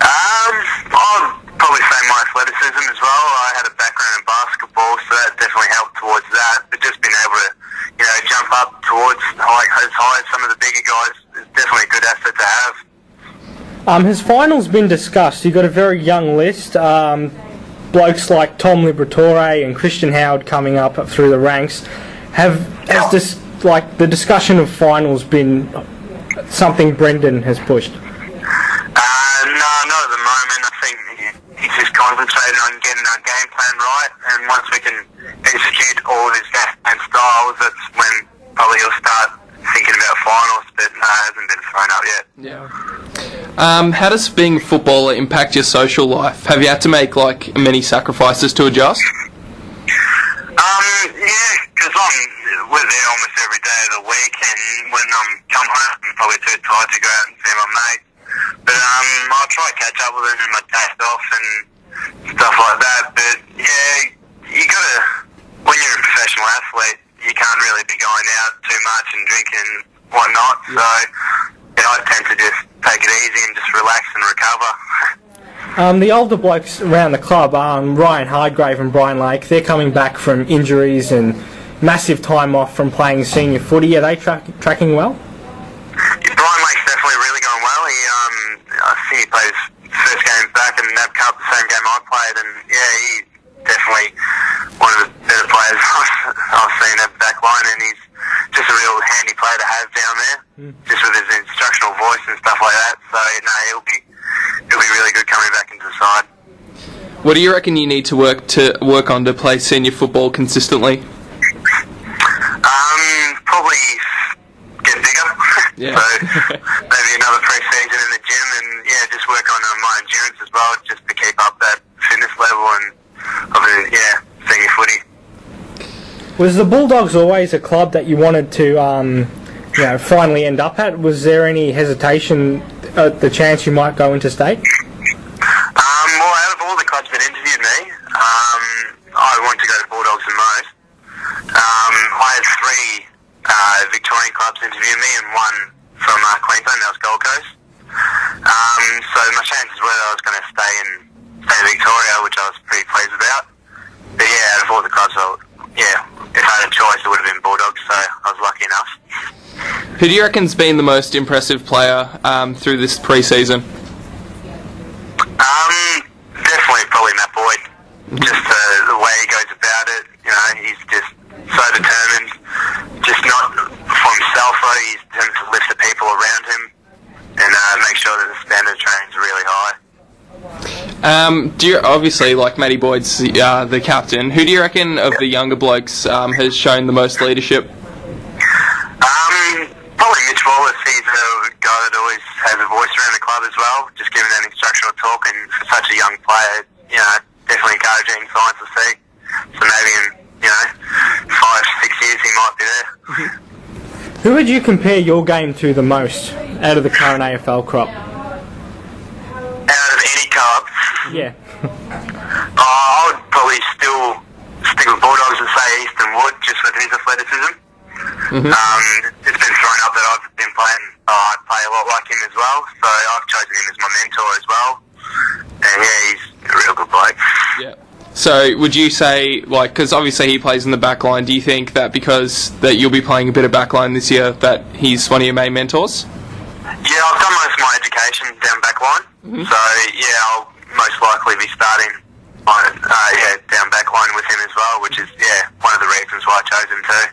S14: I'd probably say my athleticism as well. I had a background in basketball, so that definitely helped towards that. But just being able to, jump up towards as high as some of the bigger guys is definitely a good asset to have.
S1: Has finals been discussed? You've got a very young list. Blokes like Tom Liberatore and Christian Howard coming up through the ranks. Has the discussion of finals been something Brendan has pushed?
S14: No, not at the moment. I think he's just concentrating on getting our game plan right, and once we can execute all of his game plan styles, that's when probably he'll start thinking about finals, but no, it hasn't been thrown up yet.
S13: How does being a footballer impact your social life? Have you had to make many sacrifices to adjust?
S14: Yeah, because we're there almost every day of the week, and when I'm come home, I'm probably too tired to go out and see my mates. But I'll try to catch up with them in my days off and stuff like that. But yeah, you gotta, when you're a professional athlete, you can't really be going out too much and drinking and whatnot. So I tend to just take it easy and just relax and recover.
S1: The older blokes around the club, Ryan Hardgrave and Brian Lake, they're coming back from injuries and massive time off from playing senior footy. Are they tracking well?
S14: Brian Lake's definitely really going well. I think he played his first game back in NAB Cup, the same game I played, and yeah, he's definitely one of the better players I've seen at the back line, and he's just a real handy player to have down there, just with his instructional voice and stuff like that. So no, he'll be really good coming back into the side.
S13: What do you reckon you need to work on to play senior football consistently?
S14: Probably get bigger.
S13: Yeah.
S14: So maybe another pre-season in the gym, and yeah, just work on my endurance as well, just to keep up that fitness level and senior footy.
S1: Was the Bulldogs always a club that you wanted to finally end up at? Was there any hesitation at the chance you might go interstate?
S14: Well, out of all the clubs that interviewed me, I wanted to go to Bulldogs the most. I had 3 Victorian clubs interview me, and one from Queensland, that was Gold Coast. So my chances were that I was going to stay in Victoria, which I was pretty pleased about. But yeah, out of all the clubs, if I had a choice, it would have been Bulldogs, so I was lucky enough.
S13: Who do you reckon's been the most impressive player through this pre-season?
S14: Definitely probably Matt Boyd. Just the way he goes about it, he's just so determined. Just not for himself, though. He's determined to lift the people around him and make sure that the standard of training is really high.
S13: Do you obviously, like Matty Boyd's the captain? Who do you reckon of the younger blokes has shown the most leadership?
S14: Probably Mitch Wallace. He's a guy that always has a voice around the club as well, just giving that instructional talk, and for such a young player, definitely encouraging signs to see. So maybe in 5-6 years he might be there.
S1: Who would you compare your game to the most out of the current AFL crop? Yeah.
S14: I would probably still stick with Bulldogs and say Easton Wood, just with his athleticism. It's been thrown up that I've been playing. I play a lot like him as well, so I've chosen him as my mentor as well. And yeah, he's a real good bloke.
S13: Yeah. So would you say, like, because obviously he plays in the back line, do you think that because that you'll be playing a bit of back line this year that he's one of your main mentors?
S14: Yeah, I've done most of my education down back line, so yeah, I'll most likely be starting on, down back line with him as well, which is one of the reasons why I chose him too.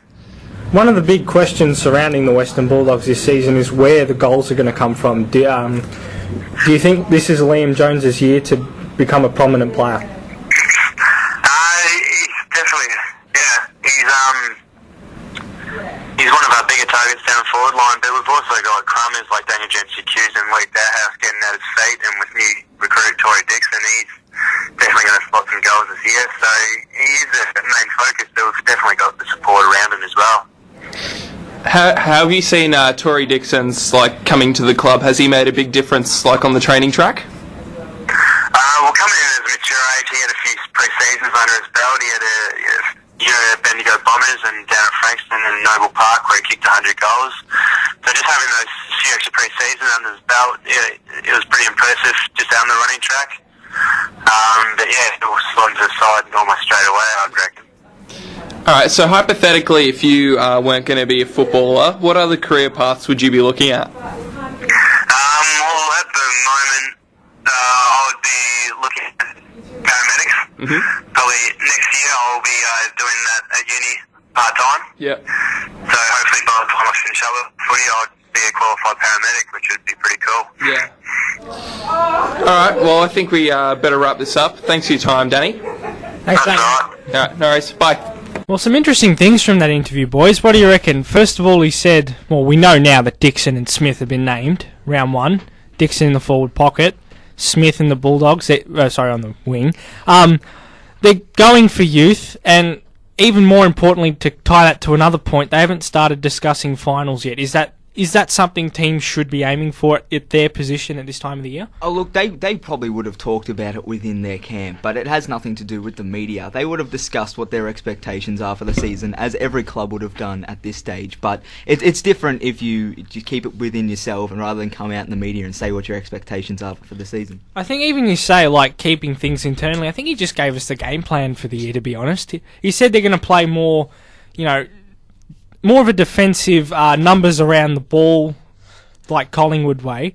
S1: One of the big questions surrounding the Western Bulldogs this season is where the goals are going to come from. Do you think this is Liam Jones's year to become a prominent player?
S14: He's definitely, he's one of our bigger targets down forward line, but we've also got crummers like Daniel Jensen-Hughes and Luke Dowhouse getting at his feet, and with new recruit Tory Dixon, he's definitely going to spot some goals this year, so he is a main focus, but we've definitely got the support around him as well.
S13: How have you seen Tory Dixon's coming to the club? Has he made a big difference on the training track?
S14: Well, coming in as a mature age, he had a few pre-seasons under his belt. He had a Bendigo Bombers and down at Frankston and Noble Park where he kicked 100 goals. So just having those few extra pre-seasons under his belt, it was pretty impressive just down the running track. But yeah, it will slot into the side almost straight away, I'd reckon.
S13: Alright, so hypothetically, if you weren't going to be a footballer, what other career paths would you be looking at?
S14: Well, at the moment, I would be looking at paramedics. Probably next year I'll be doing that at uni part-time.
S13: Yeah.
S14: So hopefully by the time I finish up with footy, I'll be a qualified paramedic, which would be pretty cool.
S13: Yeah. Alright, well, I think we better wrap this up. Thanks for your time, Danny.
S1: Thanks, Danny.
S13: Alright, no worries. Bye.
S1: Well, some interesting things from that interview, boys. What do you reckon? First of all, he said, well, we know now that Dixon and Smith have been named, round one. Dixon in the forward pocket, Smith in the Bulldogs, on the wing. They're going for youth, and even more importantly, to tie that to another point, they haven't started discussing finals yet. Is that something teams should be aiming for at their position at this time of the year?
S4: Oh, look, they probably would have talked about it within their camp, but it has nothing to do with the media. They would have discussed what their expectations are for the season, as every club would have done at this stage. But it's different if you keep it within yourself and rather than come out in the media and say what your expectations are for the season.
S1: I think even you say, keeping things internally, I think he just gave us the game plan for the year, to be honest. He said they're going to play more, more of a defensive, numbers around the ball, like Collingwood way.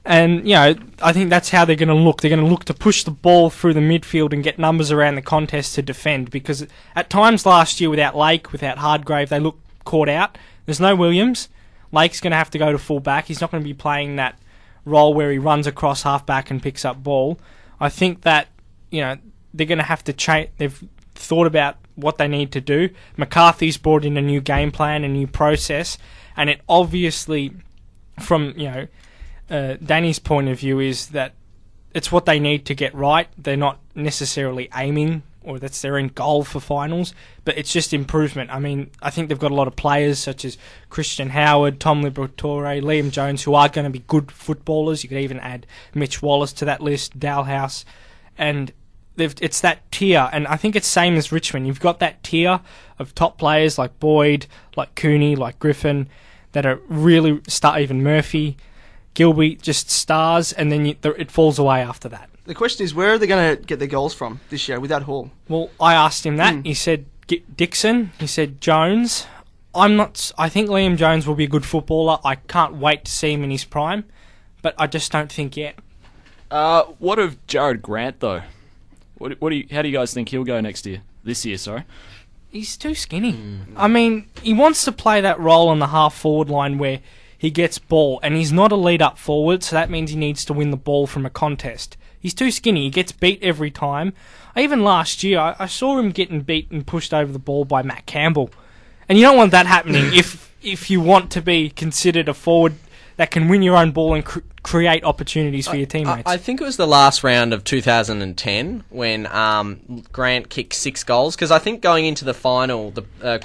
S1: And, I think that's how they're going to look. They're going to look to push the ball through the midfield and get numbers around the contest to defend. Because at times last year, without Lake, without Hardgrave, they looked caught out. There's no Williams. Lake's going to have to go to full back. He's not going to be playing that role where he runs across half back and picks up ball. I think that, they're going to have to change. They've thought about what they need to do. McCarthy's brought in a new game plan, a new process, and it obviously, from Danny's point of view, is that it's what they need to get right. They're not necessarily aiming, or that's their end goal for finals, but it's just improvement. I mean, I think they've got a lot of players such as Christian Howard, Tom Liberatore, Liam Jones, who are going to be good footballers. You could even add Mitch Wallace to that list, Dalhouse, and it's that tier, and I think it's same as Richmond. You've got that tier of top players like Boyd, like Cooney, like Griffin, that are really even Murphy, Gilby, just stars, and then it falls away after that.
S5: The question is, where are they going to get their goals from this year without Hall?
S1: Well, I asked him that. He said Dixon. He said Jones. I think Liam Jones will be a good footballer. I can't wait to see him in his prime, but I just don't think yet.
S3: What of Jared Grant though? How do you guys think he'll go this year? Sorry.
S1: He's too skinny. I mean, he wants to play that role on the half-forward line where he gets ball, and he's not a lead-up forward, so that means he needs to win the ball from a contest. He's too skinny. He gets beat every time. Even last year, I saw him getting beat and pushed over the ball by Matt Campbell. And you don't want that happening if you want to be considered a forward that can win your own ball and create opportunities for your teammates.
S2: I think it was the last round of 2010 when Grant kicked 6 goals, because I think going into the final, the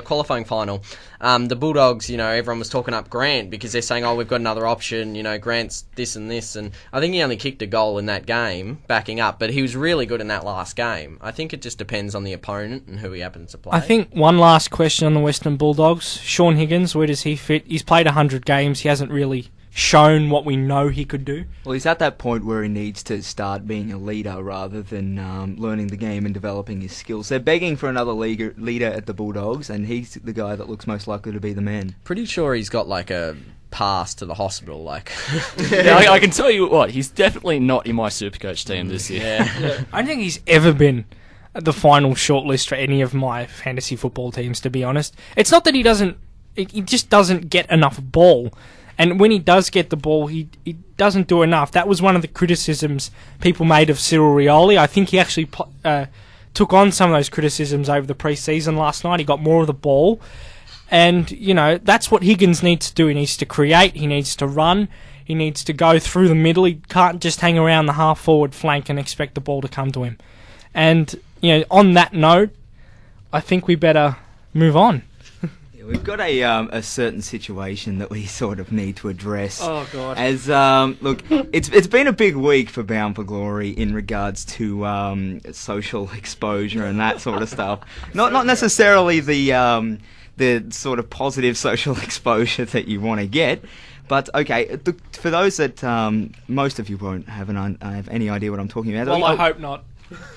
S2: qualifying final, the Bulldogs, everyone was talking up Grant because they're saying, we've got another option, Grant's this and this, and I think he only kicked a goal in that game, backing up, but he was really good in that last game. I think it just depends on the opponent and who he happens to play.
S1: I think one last question on the Western Bulldogs. Shaun Higgins, where does he fit? He's played 100 games. He hasn't really shown what we know he could do.
S4: Well, he's at that point where he needs to start being a leader rather than learning the game and developing his skills. They're begging for another leader at the Bulldogs, and he's the guy that looks most likely to be the man.
S2: Pretty sure he's got like a pass to the hospital.
S3: Yeah, I can tell you what, he's definitely not in my Supercoach team this year.
S1: Yeah. I don't think he's ever been at the final shortlist for any of my fantasy football teams, to be honest. It's not that he just doesn't get enough ball. And when he does get the ball, he doesn't do enough. That was one of the criticisms people made of Cyril Rioli. I think he actually took on some of those criticisms over the pre-season last night. He got more of the ball. And, that's what Higgins needs to do. He needs to create. He needs to run. He needs to go through the middle. He can't just hang around the half-forward flank and expect the ball to come to him. And, on that note, I think we better move on.
S4: We've got a certain situation that we sort of need to address.
S1: Oh God!
S4: As look, it's been a big week for Bound for Glory in regards to social exposure and that sort of stuff. Not necessarily the sort of positive social exposure that you want to get. But okay, for those that most of you won't have any idea what I'm talking about.
S1: Well, I hope not.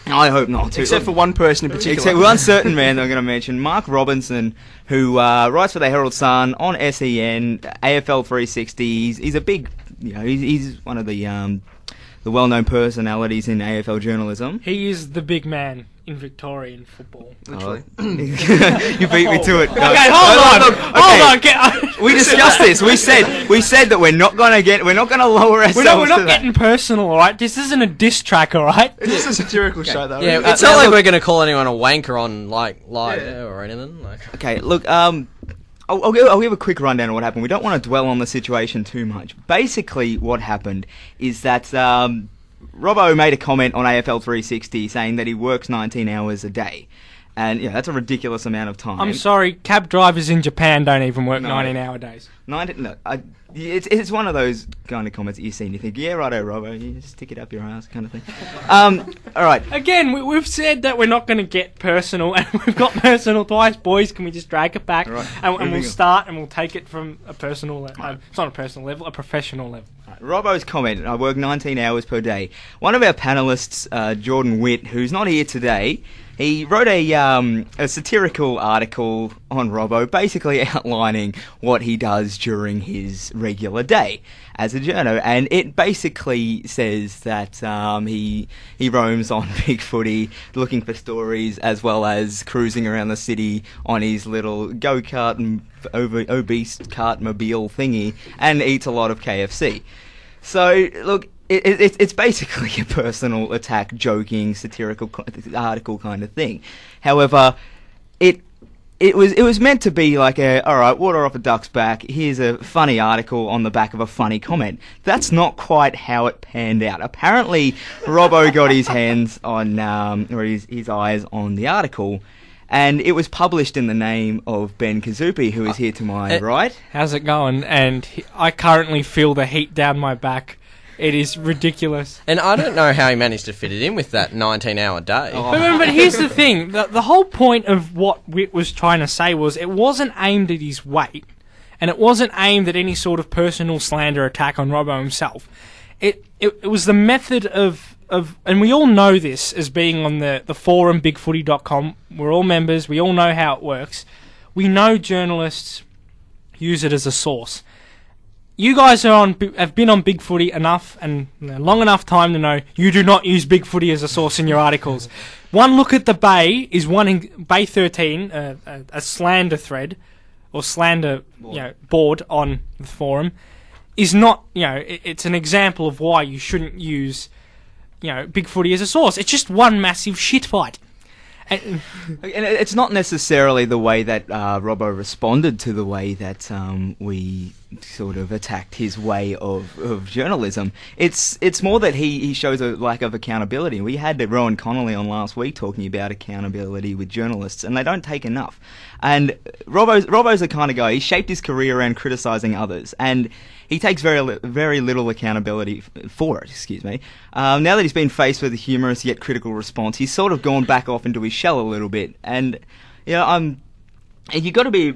S4: I hope not too.
S5: Except for one person in particular.
S4: Except one certain man that I'm going to mention, Mark Robinson, who writes for the Herald Sun on SEN, AFL 360. He's a big, he's one of the well-known personalities in AFL journalism.
S1: He is the big man in Victorian football.
S5: Literally.
S4: You beat me to it.
S1: Okay, hold on.
S4: We discussed this. We said that we're not going to lower ourselves.
S1: We're not getting personal, all right? This isn't a diss track, all right?
S5: It's a satirical show, though.
S2: Yeah, it's not like we're going to call anyone a wanker on live or anything.
S4: Okay, look. I'll give a quick rundown of what happened. We don't want to dwell on the situation too much. Basically, what happened is that Robbo made a comment on AFL 360 saying that he works 19 hours a day. And, that's a ridiculous amount of time.
S1: I'm sorry, cab drivers in Japan don't even work 19-hour days.
S4: It's one of those kind of comments that you see and you think, yeah, righto, Robbo, you just stick it up your ass kind of thing. All right.
S1: Again, we've said that we're not going to get personal, and we've got personal twice. Boys, can we just drag it back?
S4: Right.
S1: And we'll start, and we'll take it from a personal level. It's not a personal level, a professional level.
S4: Right. Robbo's comment, I work 19 hours per day. One of our panellists, Jordan Witt, who's not here today, he wrote a satirical article on Robbo, basically outlining what he does during his regular day as a journo, and it basically says that he roams on Big Footy looking for stories, as well as cruising around the city on his little go-kart and obese cart mobile thingy, and eats a lot of KFC. So, look, it's basically a personal attack, joking, satirical article kind of thing. However, it was meant to be like alright, water off a duck's back, here's a funny article on the back of a funny comment. That's not quite how it panned out. Apparently, Robbo got his hands on, or his eyes on the article, and it was published in the name of Ben Kazupi, who is here to my right.
S1: How's it going? And I currently feel the heat down my back. It is ridiculous.
S2: And I don't know how he managed to fit it in with that 19-hour day.
S1: But here's the thing. The whole point of what Witt was trying to say was it wasn't aimed at his weight, and it wasn't aimed at any sort of personal slander attack on Robbo himself. It was the method of, and we all know this as being on the forum, bigfooty.com. We're all members. We all know how it works. We know journalists use it as a source. You guys have been on Big Footy enough and long enough time to know you do not use Big Footy as a source in your articles. One look at the Bay is one in Bay 13, a slander thread or slander board on the forum is not, it's an example of why you shouldn't use, Big Footy as a source. It's just one massive shit fight.
S4: And it's not necessarily the way that Robbo responded to the way that we sort of attacked his way of journalism. It's more that he shows a lack of accountability. We had Rowan Connolly on last week talking about accountability with journalists, and they don't take enough. And Robbo's the kind of guy, he shaped his career around criticising others, and he takes very little accountability for it, now that he's been faced with a humorous yet critical response, he's sort of gone back off into his shell a little bit. And, you got to be...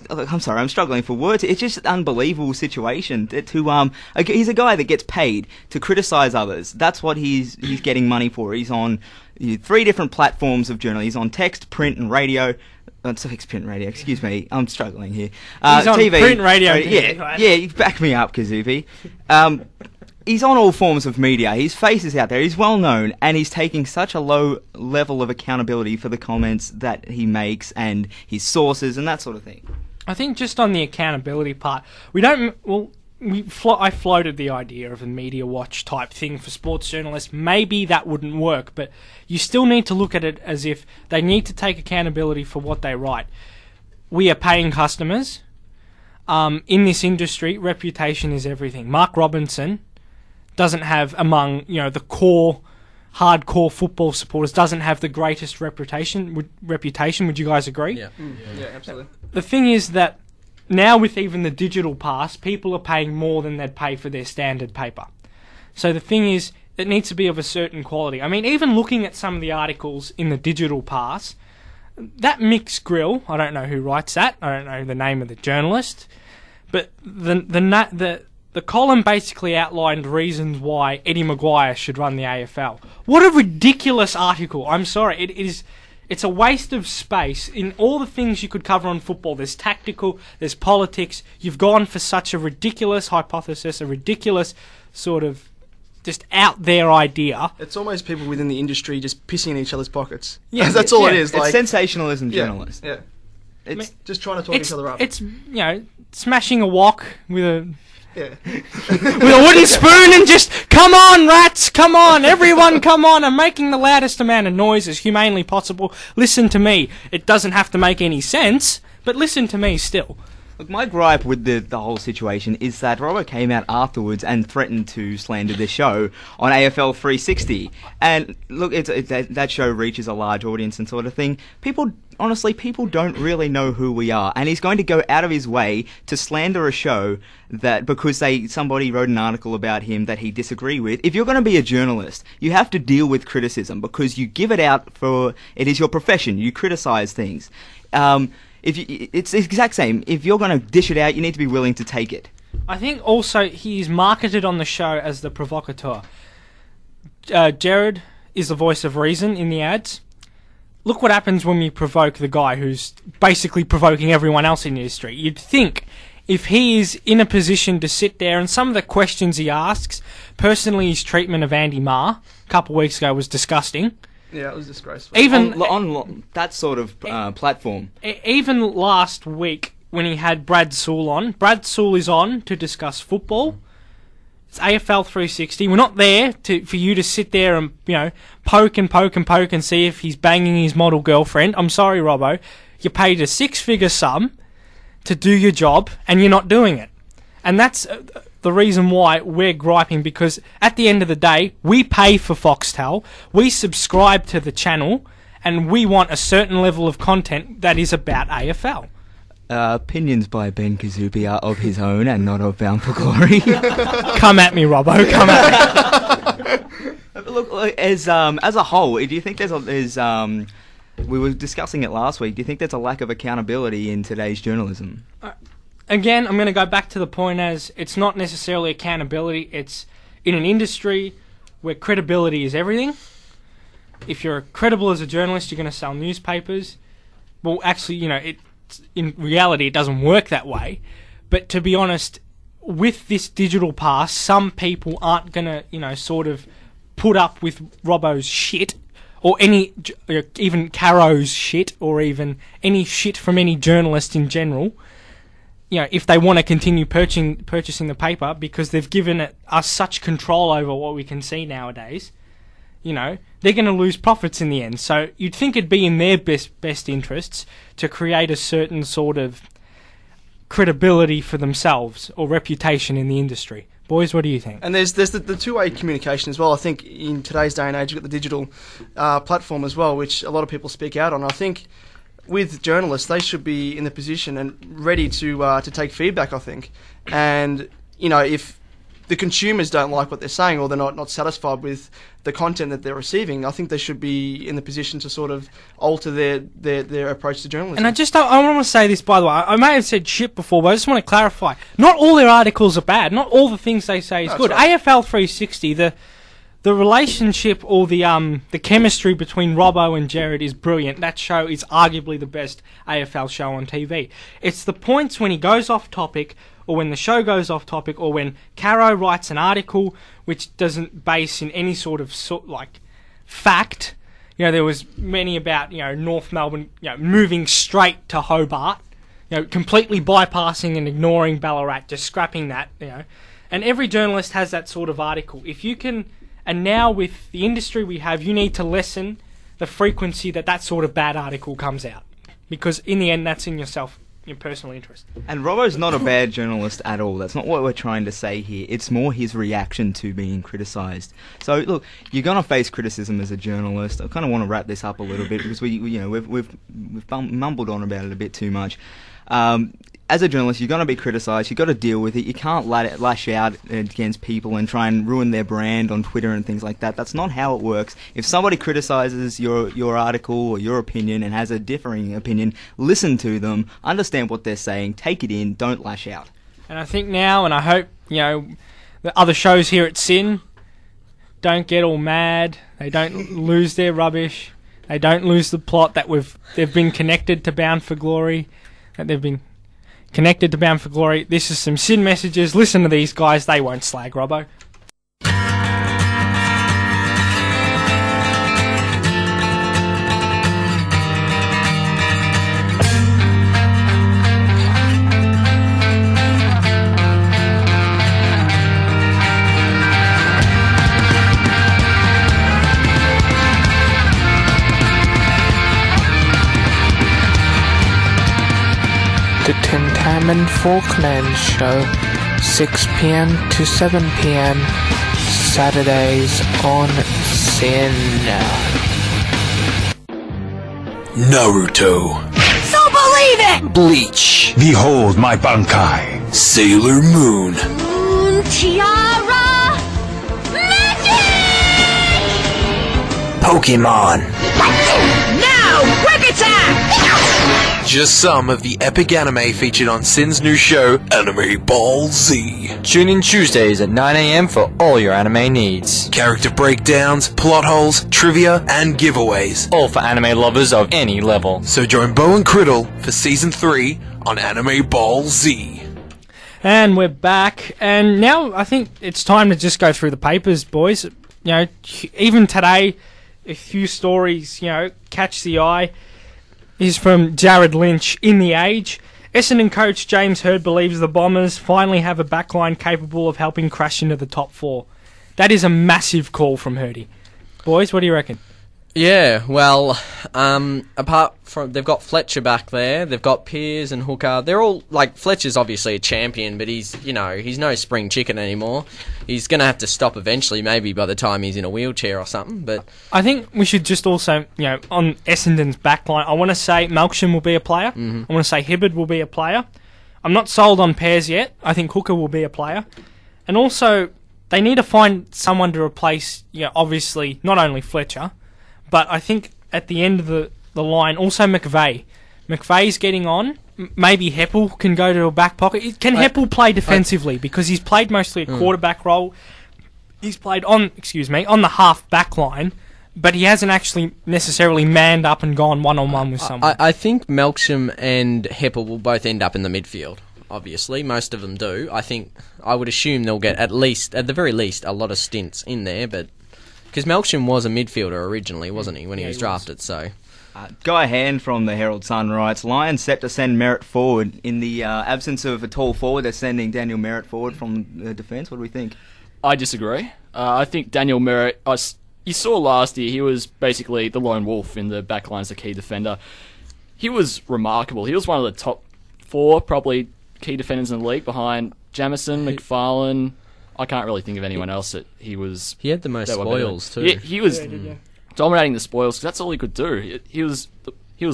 S4: I'm sorry, I'm struggling for words. It's just an unbelievable situation he's a guy that gets paid to criticise others. That's what he's getting money for. He's on 3 different platforms of journalism. He's on text, print, and radio. Text, print, radio. Excuse me, I'm struggling here.
S1: He's on
S4: TV,
S1: print, radio.
S4: Yeah, you back me up, Kazubi. He's on all forms of media. His face is out there. He's well known, and he's taking such a low level of accountability for the comments that he makes and his sources and that sort of thing.
S1: I think just on the accountability part, I floated the idea of a media watch type thing for sports journalists. Maybe that wouldn't work, but you still need to look at it as if they need to take accountability for what they write. We are paying customers. In this industry, reputation is everything. Mark Robinson doesn't have, among the core, hardcore football supporters, doesn't have the greatest reputation. Would you guys agree?
S5: Yeah, absolutely.
S1: The thing is that now with even the digital pass, people are paying more than they'd pay for their standard paper. So the thing is, it needs to be of a certain quality. I mean, even looking at some of the articles in the digital pass, that Mick's Grill, I don't know who writes that, I don't know the name of the journalist, but the column basically outlined reasons why Eddie Maguire should run the AFL. What a ridiculous article. I'm sorry. It's a waste of space in all the things you could cover on football. There's tactical, there's politics. You've gone for such a ridiculous hypothesis, a ridiculous sort of just out there idea.
S5: It's almost people within the industry just pissing in each other's pockets.
S1: Yeah,
S5: that's all it is.
S4: It's sensationalism journalist.
S5: Yeah. It's just trying to talk each other up.
S1: It's smashing a wok with a...
S5: Yeah.
S1: with a wooden spoon and just, come on, rats, come on, everyone, come on. I'm making the loudest amount of noise as humanely possible. Listen to me. It doesn't have to make any sense, but listen to me still.
S4: Look, my gripe with the whole situation is that Robbo came out afterwards and threatened to slander the show on AFL 360. And look, that show reaches a large audience and sort of thing. People don't really know who we are, and he's going to go out of his way to slander a show that because somebody wrote an article about him that he disagreed with. If you're going to be a journalist, you have to deal with criticism because you give it out it is your profession. You criticize things. It's the exact same. If you're going to dish it out, you need to be willing to take it.
S1: I think also he's marketed on the show as the provocateur. Jared is the voice of reason in the ads. Look what happens when we provoke the guy who's basically provoking everyone else in the industry. You'd think if he is in a position to sit there and some of the questions he asks, personally his treatment of Andy Marr a couple of weeks ago was disgusting.
S5: Yeah, it was disgraceful.
S1: Even
S4: on that sort of platform.
S1: Even last week when he had Brad Sewell on, Brad Sewell is on to discuss football. It's AFL 360. We're not there for you to sit there and poke and see if he's banging his model girlfriend. I'm sorry, Robbo. You're paid a 6-figure sum to do your job, and you're not doing it. And that's the reason why we're griping, because at the end of the day, we pay for Foxtel, we subscribe to the channel, and we want a certain level of content that is about AFL.
S4: Opinions by Ben Kazubi are of his own and not of Bound for Glory.
S1: Come at me, Robbo. Come at me.
S4: Look, as a whole, do you think there's we were discussing it last week. Do you think there's a lack of accountability in today's journalism?
S1: Again, I'm going to go back to the point as it's not necessarily accountability. It's in an industry where credibility is everything. If you're credible as a journalist, you're going to sell newspapers. Well, actually, in reality, it doesn't work that way. But to be honest, with this digital pass, some people aren't going to, sort of put up with Robbo's shit, or even Caro's shit, or even any shit from any journalist in general. If they want to continue purchasing the paper, because they've given us such control over what we can see nowadays, they're going to lose profits in the end. So you'd think it'd be in their best interests to create a certain sort of credibility for themselves or reputation in the industry. Boys, what do you think?
S5: And there's the two-way communication as well. I think in today's day and age, you've got the digital platform as well, which a lot of people speak out on. I think with journalists, they should be in the position and ready to take feedback, I think. And, if the consumers don't like what they're saying or they're not satisfied with the content that they're receiving, I think they should be in the position to sort of alter their approach to journalism.
S1: And I want to say this, by the way. I may have said shit before, but I just want to clarify. Not all their articles are bad. Not all the things they say is good. Right. AFL 360, the relationship or the chemistry between Robbo and Jared is brilliant. That show is arguably the best AFL show on TV. It's the points when he goes off topic, or when the show goes off topic, or when Caro writes an article which doesn't base in any sort of fact. There was many about North Melbourne moving straight to Hobart, completely bypassing and ignoring Ballarat, just scrapping that. And every journalist has that sort of article. If you can, and now with the industry we have, you need to lessen the frequency that sort of bad article comes out, because in the end, that's in yourself. Your personal interest.
S4: And Robbo's not a bad journalist at all. That's not what we're trying to say here. It's more his reaction to being criticised. So look, you're gonna face criticism as a journalist. I kind of want to wrap this up a little bit because we've mumbled on about it a bit too much. As a journalist, you're going to be criticised. You've got to deal with it. You can't lash out against people and try and ruin their brand on Twitter and things like that. That's not how it works. If somebody criticises your article or your opinion and has a differing opinion, listen to them, understand what they're saying, take it in, don't lash out.
S1: And I think now, and I hope, the other shows here at SYN don't get all mad. They don't lose their rubbish. They don't lose the plot that they've been connected to Bound for Glory, that they've been connected to Bound for Glory. This is some SYN messages. Listen to these guys. They won't slag Robbo.
S15: The Tim Tam and Falkland Show, 6 p.m. to 7 p.m. Saturdays on SYN.
S11: Naruto.
S16: So believe it!
S11: Bleach. Behold my Bankai. Sailor Moon.
S16: Tiara! Magic!
S11: Pokemon.
S16: Now, quick attack!
S11: Just some of the epic anime featured on SYN's new show, Anime Ball Z.
S17: Tune in Tuesdays at 9 a.m. for all your anime needs.
S11: Character breakdowns, plot holes, trivia, and giveaways.
S17: All for anime lovers of any level.
S11: So join Bo and Criddle for Season 3 on Anime Ball Z.
S1: And we're back, and now I think it's time to just go through the papers, boys. Even today, a few stories, catch the eye. Is from Jared Lynch in The Age. Essendon coach James Hird believes the Bombers finally have a backline capable of helping crash into the top four. That is a massive call from Hirdy. Boys, what do you reckon?
S2: Yeah, well, apart from... They've got Fletcher back there. They've got Pearce and Hooker. They're all... Fletcher's obviously a champion, but he's no spring chicken anymore. He's going to have to stop eventually, maybe by the time he's in a wheelchair or something, but...
S1: I think we should just also, on Essendon's backline, I want to say Malcolm will be a player. Mm-hmm. I want to say Hibberd will be a player. I'm not sold on Pearce yet. I think Hooker will be a player. And also, they need to find someone to replace, obviously, not only Fletcher... But I think at the end of the line, also McVeigh. McVeigh's getting on. Maybe Heppel can go to a back pocket. Can Heppel play defensively? Because he's played mostly a quarterback role. He's played on the half back line, but he hasn't actually necessarily manned up and gone one-on-one with someone.
S2: I think Melksham and Heppel will both end up in the midfield. Obviously, most of them do. I would assume they'll get at the very least, a lot of stints in there, but... Because Melksham was a midfielder originally, wasn't he, when he was drafted, so...
S4: Guy Hand from the Herald Sun writes, Lions set to send Merritt forward. In the absence of a tall forward, they're sending Daniel Merritt forward from the defence. What do we think?
S3: I disagree. I think Daniel Merritt... You saw last year, he was basically the lone wolf in the back line as a key defender. He was remarkable. He was one of the top 4, probably key defenders in the league behind Jamison, McFarlane. I can't really think of anyone else that he was...
S2: He had the most spoils too.
S3: He was dominating the spoils, 'cause that's all he could do. He was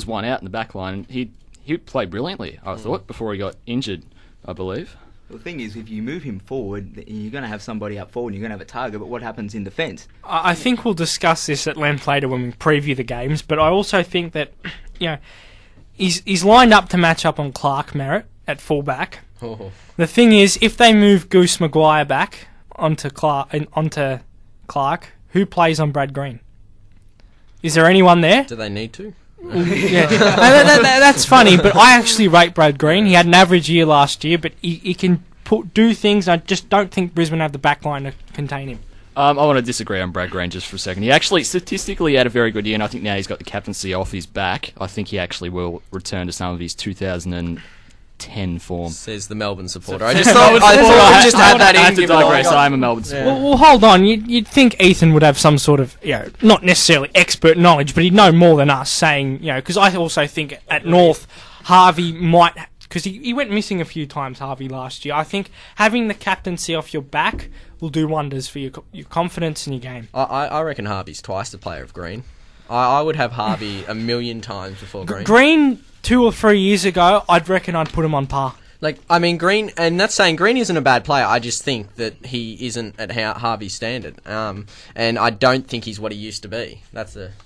S3: one out in the back line. He played brilliantly, I thought, before he got injured, I believe.
S4: The thing is, if you move him forward, you're going to have somebody up forward and you're going to have a target, but what happens in defence?
S1: I think we'll discuss this at length later when we preview the games, but I also think that, he's lined up to match up on Clark Merritt at fullback.
S2: Oh.
S1: The thing is, if they move Goose Maguire back onto Clark, who plays on Brad Green? Is there anyone there?
S2: Do they need to?
S1: Yeah, that's funny, but I actually rate Brad Green. He had an average year last year, but he can do things. I just don't think Brisbane have the back line to contain him.
S3: I want to disagree on Brad Green just for a second. He actually, statistically, had a very good year, and I think now he's got the captaincy off his back. I think he actually will return to some of his 2010 form.
S2: Says the Melbourne supporter. I thought we'd just add that in.
S3: I have to digress. I'm a Melbourne supporter.
S1: Well, hold on. You'd think Ethan would have some sort of, not necessarily expert knowledge, but he'd know more than us, saying, because I also think at North, Harvey might... Because he went missing a few times, Harvey, last year. I think having the captaincy off your back will do wonders for your confidence in your game.
S2: I reckon Harvey's twice the player of Green. I would have Harvey a million times before Green.
S1: Green, 2 or 3 years ago, I'd reckon I'd put him on par.
S2: Green, and that's saying Green isn't a bad player. I just think that he isn't at Harvey's standard. And I don't think he's what he used to be.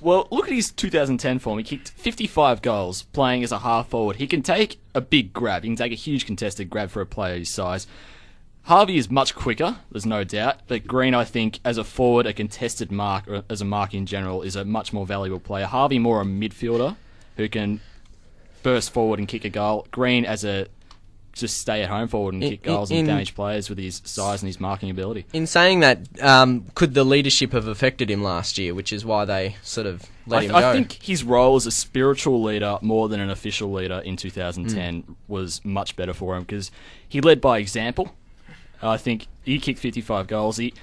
S3: Well, look at his 2010 form. He kicked 55 goals playing as a half forward. He can take a big grab. He can take a huge contested grab for a player his size. Harvey is much quicker, there's no doubt. But Green, I think, as a forward, a contested mark, or as a mark in general, is a much more valuable player. Harvey more a midfielder who can burst forward and kick a goal. Green as a just stay at home forward and kick goals and damage players with his size and his marking ability.
S2: In saying that, could the leadership have affected him last year, which is why they sort of let him go?
S3: I think his role as a spiritual leader more than an official leader in 2010 was much better for him because he led by example. I think he kicked 55 goals. He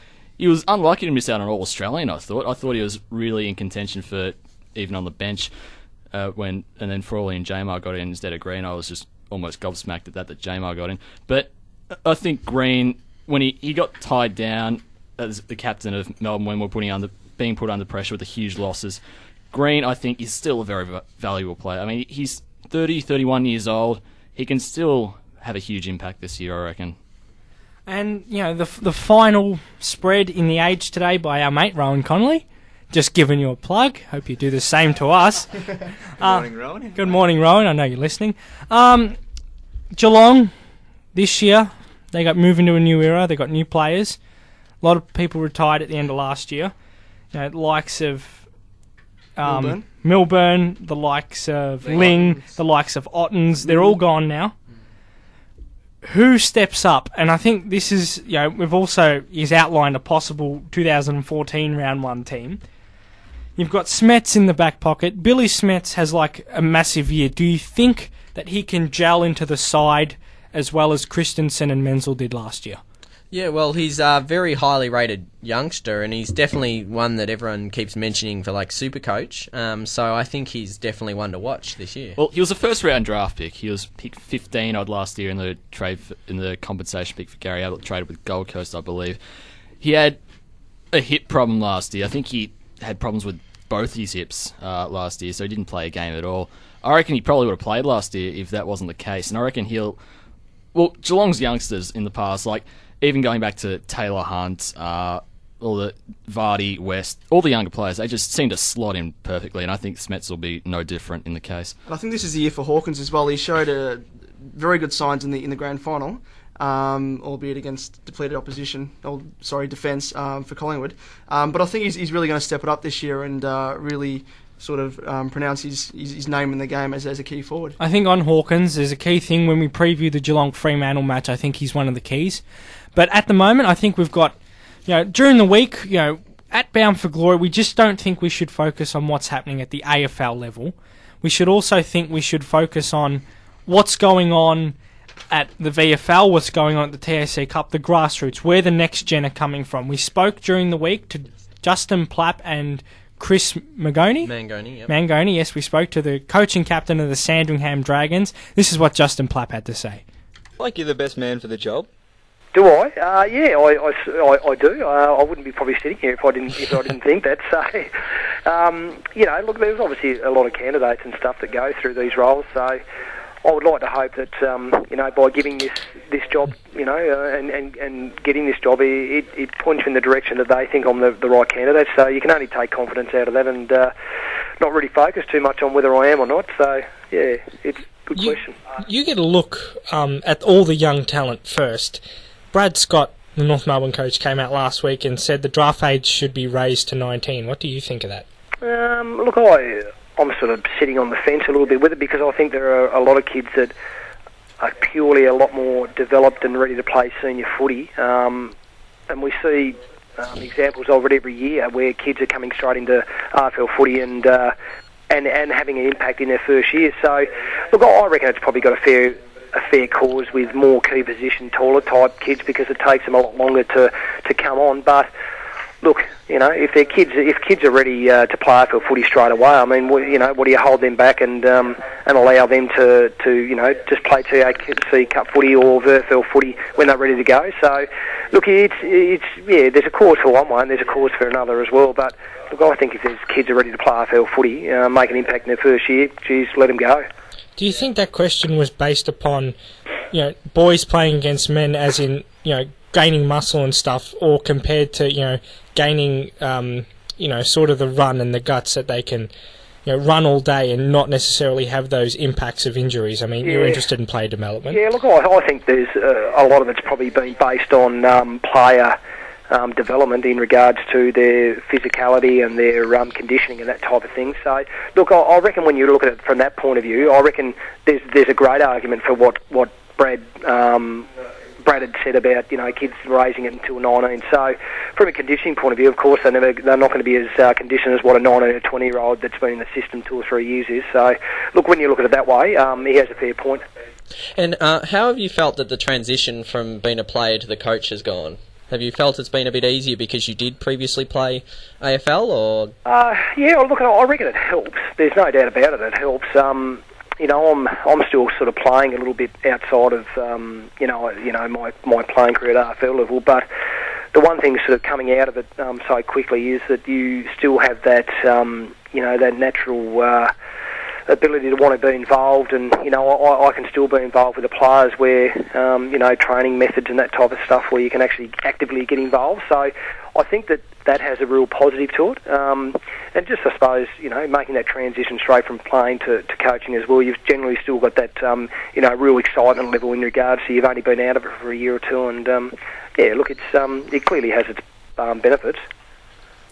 S3: was unlucky to miss out on All-Australian, I thought. I thought he was really in contention for even on the bench and then Frawley and Jamar got in instead of Green. I was just almost gobsmacked at that Jamar got in. But I think Green, when he got tied down as the captain of Melbourne when we're being put under pressure with the huge losses, Green, I think, is still a very valuable player. I mean, he's 30, 31 years old. He can still have a huge impact this year, I reckon.
S1: And, the final spread in the Age today by our mate, Rowan Connolly. Just giving you a plug. Hope you do the same to us.
S4: Good morning, Rowan.
S1: Good morning, Rowan. I know you're listening. Geelong, this year, they got moving to a new era. They got new players. A lot of people retired at the end of last year. The likes of Milburn, the likes of Ling, the likes of Ottens. They're all gone now. Who steps up? And I think this is, he's outlined a possible 2014 round 1 team. You've got Smets in the back pocket. Billy Smets has a massive year. Do you think that he can gel into the side as well as Christensen and Menzel did last year?
S2: Yeah, well, he's a very highly rated youngster, and he's definitely one that everyone keeps mentioning for Supercoach. So I think he's definitely one to watch this year.
S3: Well, he was a first-round draft pick. He was picked 15 odd last year in the trade in the compensation pick for Gary Ablett, traded with Gold Coast, I believe. He had a hip problem last year. I think he had problems with both his hips last year, so he didn't play a game at all. I reckon he probably would have played last year if that wasn't the case, and I reckon Geelong's youngsters in the past, even going back to Taylor Hunt, all the Vardy, West, all the younger players, they just seem to slot in perfectly, and I think Smets will be no different in the case.
S5: And I think this is the year for Hawkins as well. He showed very good signs in the grand final, albeit against depleted defence for Collingwood. But I think he's really going to step it up this year and really sort of pronounce his name in the game as a key forward. I think on Hawkins, there's a key thing when we preview the Geelong Fremantle match. I think he's one of the keys. But at the moment, I think we've got, during the week, at Bound for Glory, we just don't think we should focus on what's happening at the AFL level. We should also think we should focus on what's going on at the VFL, what's going on at the TAC Cup, the grassroots, where the next gen are coming from. We spoke during the week to Justin Plapp and Chris Mangoni. Mangoni, yes, we spoke to the coach and captain of the Sandringham Dragons. This is what Justin Plapp had to say.
S4: like you're the best man for the job?
S18: Do I? Yeah, I do. I wouldn't be probably sitting here if I didn't think that. So, look, there's obviously a lot of candidates and stuff that go through these roles. So, I would like to hope that by giving this job, and getting this job, it points in the direction that they think I'm the right candidate. So you can only take confidence out of that and not really focus too much on whether I am or not. So yeah, it's a good question.
S1: You get a look at all the young talent first. Brad Scott, the North Melbourne coach, came out last week and said the draft age should be raised to 19. What do you think of that?
S18: Look, I'm sort of sitting on the fence a little bit with it because I think there are a lot of kids that are purely a lot more developed and ready to play senior footy. And we see examples of it every year where kids are coming straight into AFL footy and having an impact in their first year. So, look, I reckon it's probably got a fair cause with more key position, taller type kids because it takes them a lot longer to come on. But look, if kids are ready to play AFL footy straight away, I mean, what do you hold them back and allow them to just play TAC Cup footy or VFL footy when they're ready to go? So, look, there's a cause for one way and there's a cause for another as well. But look, I think if there's kids are ready to play AFL footy, make an impact in their first year, geez, let them go.
S1: Do you think that question was based upon, boys playing against men, as in, gaining muscle and stuff, or compared to, gaining, sort of the run and the guts that they can, run all day and not necessarily have those impacts of injuries? I mean, you're interested in player development.
S18: Yeah, look, I think there's a lot of it's probably been based on player development in regards to their physicality and their conditioning and that type of thing. So, look, I reckon when you look at it from that point of view, I reckon there's a great argument for what Brad had said about kids raising it until 19. So, from a conditioning point of view, of course, they're not going to be as conditioned as what a 19 or 20-year-old that's been in the system 2 or 3 years is. So, look, when you look at it that way, he has a fair point.
S8: And how have you felt that the transition from being a player to the coach has gone? Have you felt it's been a bit easier because you did previously play AFL, or?
S18: Yeah, look, I reckon it helps. There's no doubt about it. It helps. I'm still sort of playing a little bit outside of my playing career at AFL level, but the one thing sort of coming out of it so quickly is that you still have that that natural ability to want to be involved, and I can still be involved with the players where training methods and that type of stuff where you can actually actively get involved. So I think that has a real positive to it, and just I suppose making that transition straight from playing to coaching as well, you've generally still got that real excitement level in regards to you've only been out of it for a year or two, and look, it clearly has its benefits.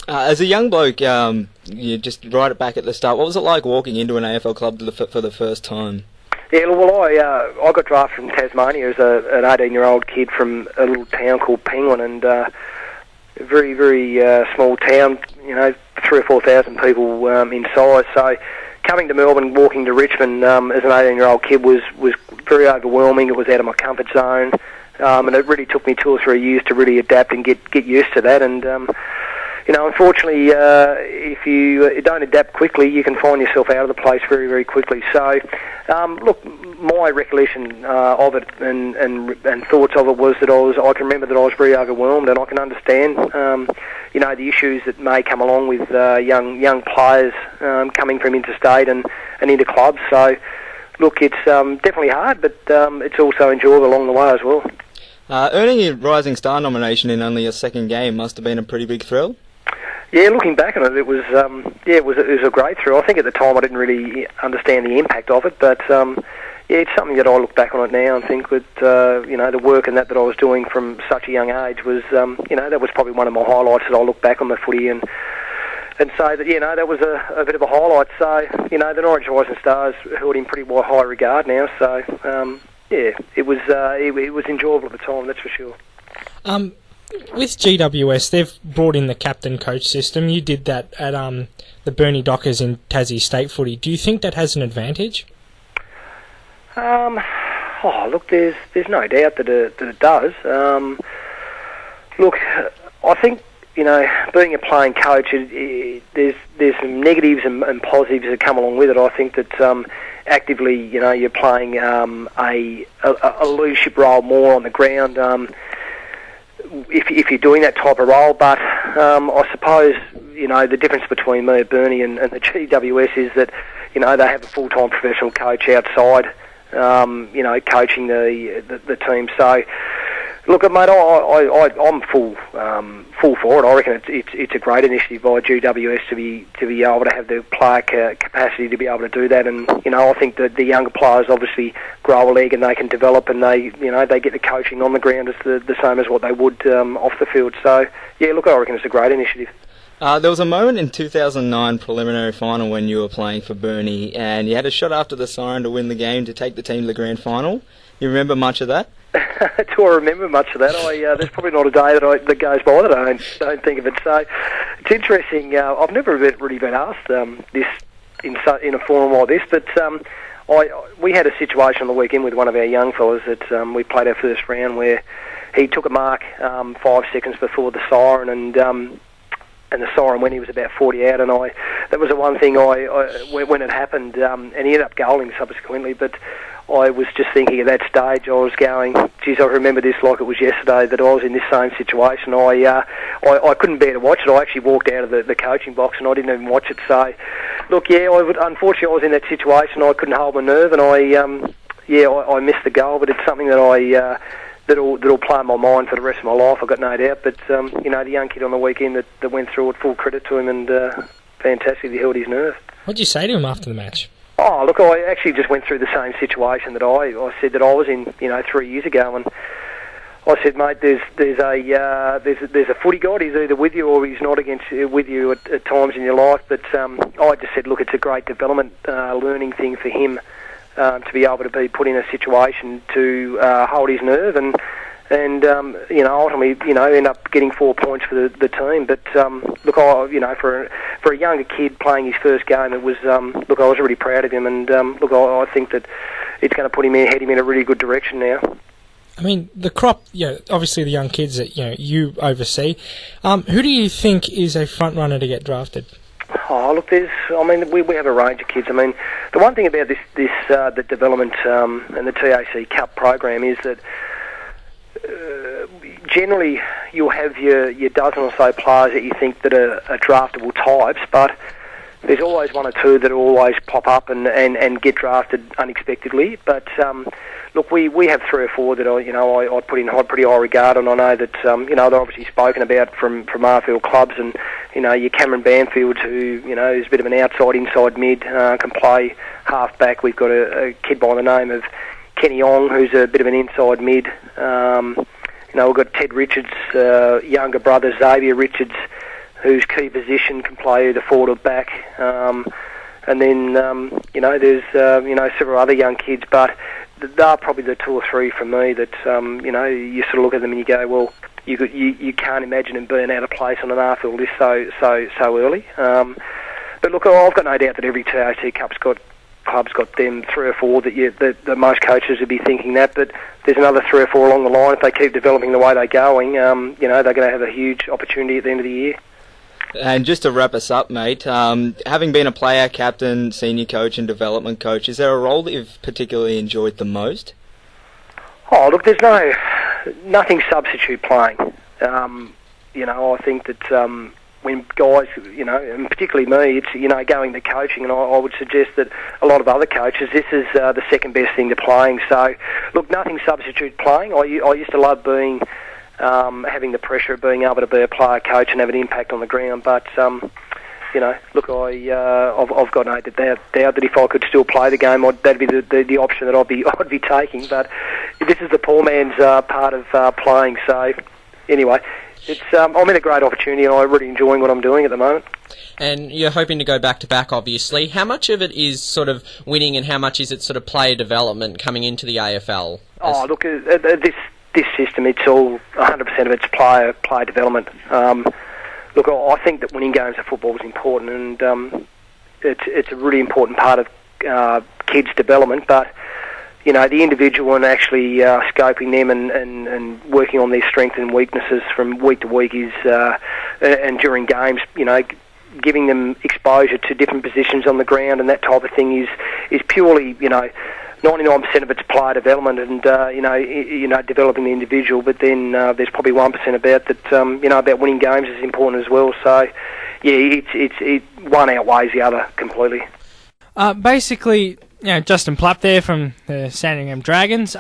S4: As a young bloke, you just right it back at the start. What was it like walking into an AFL club for the first time?
S18: Yeah, well, I got drafted from Tasmania as an 18-year-old kid from a little town called Penguin, and a very, very small town, 3,000 or 4,000 people in size. So coming to Melbourne, walking to Richmond as an 18-year-old kid was very overwhelming. It was out of my comfort zone, and it really took me 2 or 3 years to really adapt and get used to that. And unfortunately, if you don't adapt quickly, you can find yourself out of the place very, very quickly. So, look, my recollection of it and thoughts of it was that I can remember that I was very overwhelmed, and I can understand, the issues that may come along with young players coming from interstate and into clubs. So, look, it's definitely hard, but it's also enjoyable along the way as well.
S4: Earning a Rising Star nomination in only a second game must have been a pretty big thrill.
S18: Yeah, looking back on it, it was a great thrill. I think at the time I didn't really understand the impact of it, but it's something that I look back on it now and think that the work and that I was doing from such a young age was that was probably one of my highlights that I look back on the footy and say that that was a bit of a highlight. So the Norwich Rising Stars held in pretty high regard now. So it was enjoyable at the time, that's for sure.
S1: With GWS, they've brought in the captain-coach system. You did that at the Burnie Dockers in Tassie State Footy. Do you think that has an advantage?
S18: Look, there's no doubt that it does. Look, I think being a playing coach, there's some negatives and positives that come along with it. I think that actively, you're playing a leadership role more on the ground. If you're doing that type of role, but I suppose the difference between me at Burnie and the GWS is that they have a full-time professional coach outside, coaching the team. So, look, mate, I'm full for it. I reckon it's a great initiative by GWS to be able to have the player capacity to be able to do that. And I think that the younger players obviously grow a leg and they can develop, and they get the coaching on the ground as the same as what they would off the field. So yeah, look, I reckon it's a great initiative.
S4: There was a moment in 2009 preliminary final when you were playing for Burnie, and you had a shot after the siren to win the game to take the team to the grand final. You remember much of that?
S18: Do I remember much of that? There's probably not a day that goes by that I don't think of it. So it's interesting. I've never really been asked this in a forum like this, but we had a situation on the weekend with one of our young fellas that we played our first round where he took a mark 5 seconds before the siren, and the siren went. He was about 40 out, and that was the one thing when it happened, and he ended up goaling subsequently, but I was just thinking at that stage, I was going, geez, I remember this like it was yesterday, that I was in this same situation. I couldn't bear to watch it. I actually walked out of the coaching box and I didn't even watch it. So, look, yeah, unfortunately I was in that situation. I couldn't hold my nerve, and I missed the goal, but it's something that that'll play in my mind for the rest of my life, I've got no doubt. But, the young kid on the weekend that went through it, full credit to him, and fantastic, he held his nerve.
S1: What did you say to him after the match?
S18: Oh, look, I actually just went through the same situation that I said that I was in, 3 years ago, and I said, mate, there's a footy god. He's either with you or he's not with you at times in your life. But I just said, look, it's a great development, learning thing for him to be able to be put in a situation to hold his nerve and ultimately, end up getting 4 points for the team. But look, for a younger kid playing his first game, it was I was really proud of him, and look, I think that it's going to head him in a really good direction now.
S1: I mean, the crop, obviously the young kids that you oversee. Who do you think is a front runner to get drafted?
S18: Oh, look, we have a range of kids. I mean, the one thing about the development and the TAC Cup program is that generally you'll have your dozen or so players that you think that are draftable types, but there's always one or two that always pop up and get drafted unexpectedly. But look, we have 3 or 4 that I put in pretty high regard, and I know that they're obviously spoken about from AFL clubs, and your Cameron Banfield, who is a bit of an inside mid, can play half back. We've got a kid by the name of Kenny Ong, who's a bit of an inside mid. We've got Ted Richards' younger brother, Xavier Richards, whose key position can play either forward or back. And then, there's, several other young kids, but they're probably the 2 or 3 for me that, you sort of look at them and you go, well, you can't imagine them being out of place on an AFL list so early. But look, I've got no doubt that every TAC Cup's got them 3 or 4 that most coaches would be thinking that, but there's another 3 or 4 along the line. If they keep developing the way they're going, they're going to have a huge opportunity at the end of the year.
S4: And just to wrap us up, mate, having been a player, captain, senior coach and development coach, is there a role that you've particularly enjoyed the most?
S18: Oh, look, there's nothing substitute playing. I think that when guys, and particularly me, it's, going to coaching, and I would suggest that a lot of other coaches, this is the second best thing to playing. So, look, nothing substitute playing. I used to love being, having the pressure of being able to be a player coach and have an impact on the ground, but, look, I've got no doubt that if I could still play the game, that'd be the option that I'd be taking, but this is the poor man's part of playing, so anyway, I'm in a great opportunity and I'm really enjoying what I'm doing at the moment.
S8: And you're hoping to go back-to-back, obviously. How much of it is sort of winning and how much is it sort of player development coming into the AFL? Oh,
S18: look, this system, it's all 100% of it's player development. Look, I think that winning games of football is important, and it's a really important part of kids' development, but the individual and actually scoping them and working on their strengths and weaknesses from week to week is, and during games, giving them exposure to different positions on the ground and that type of thing is purely, 99% of it's player development and developing the individual. But then there's probably 1% about that. About winning games is important as well. So yeah, it's one outweighs the other completely.
S1: Basically, Justin Plapp there from the Sandringham Dragons.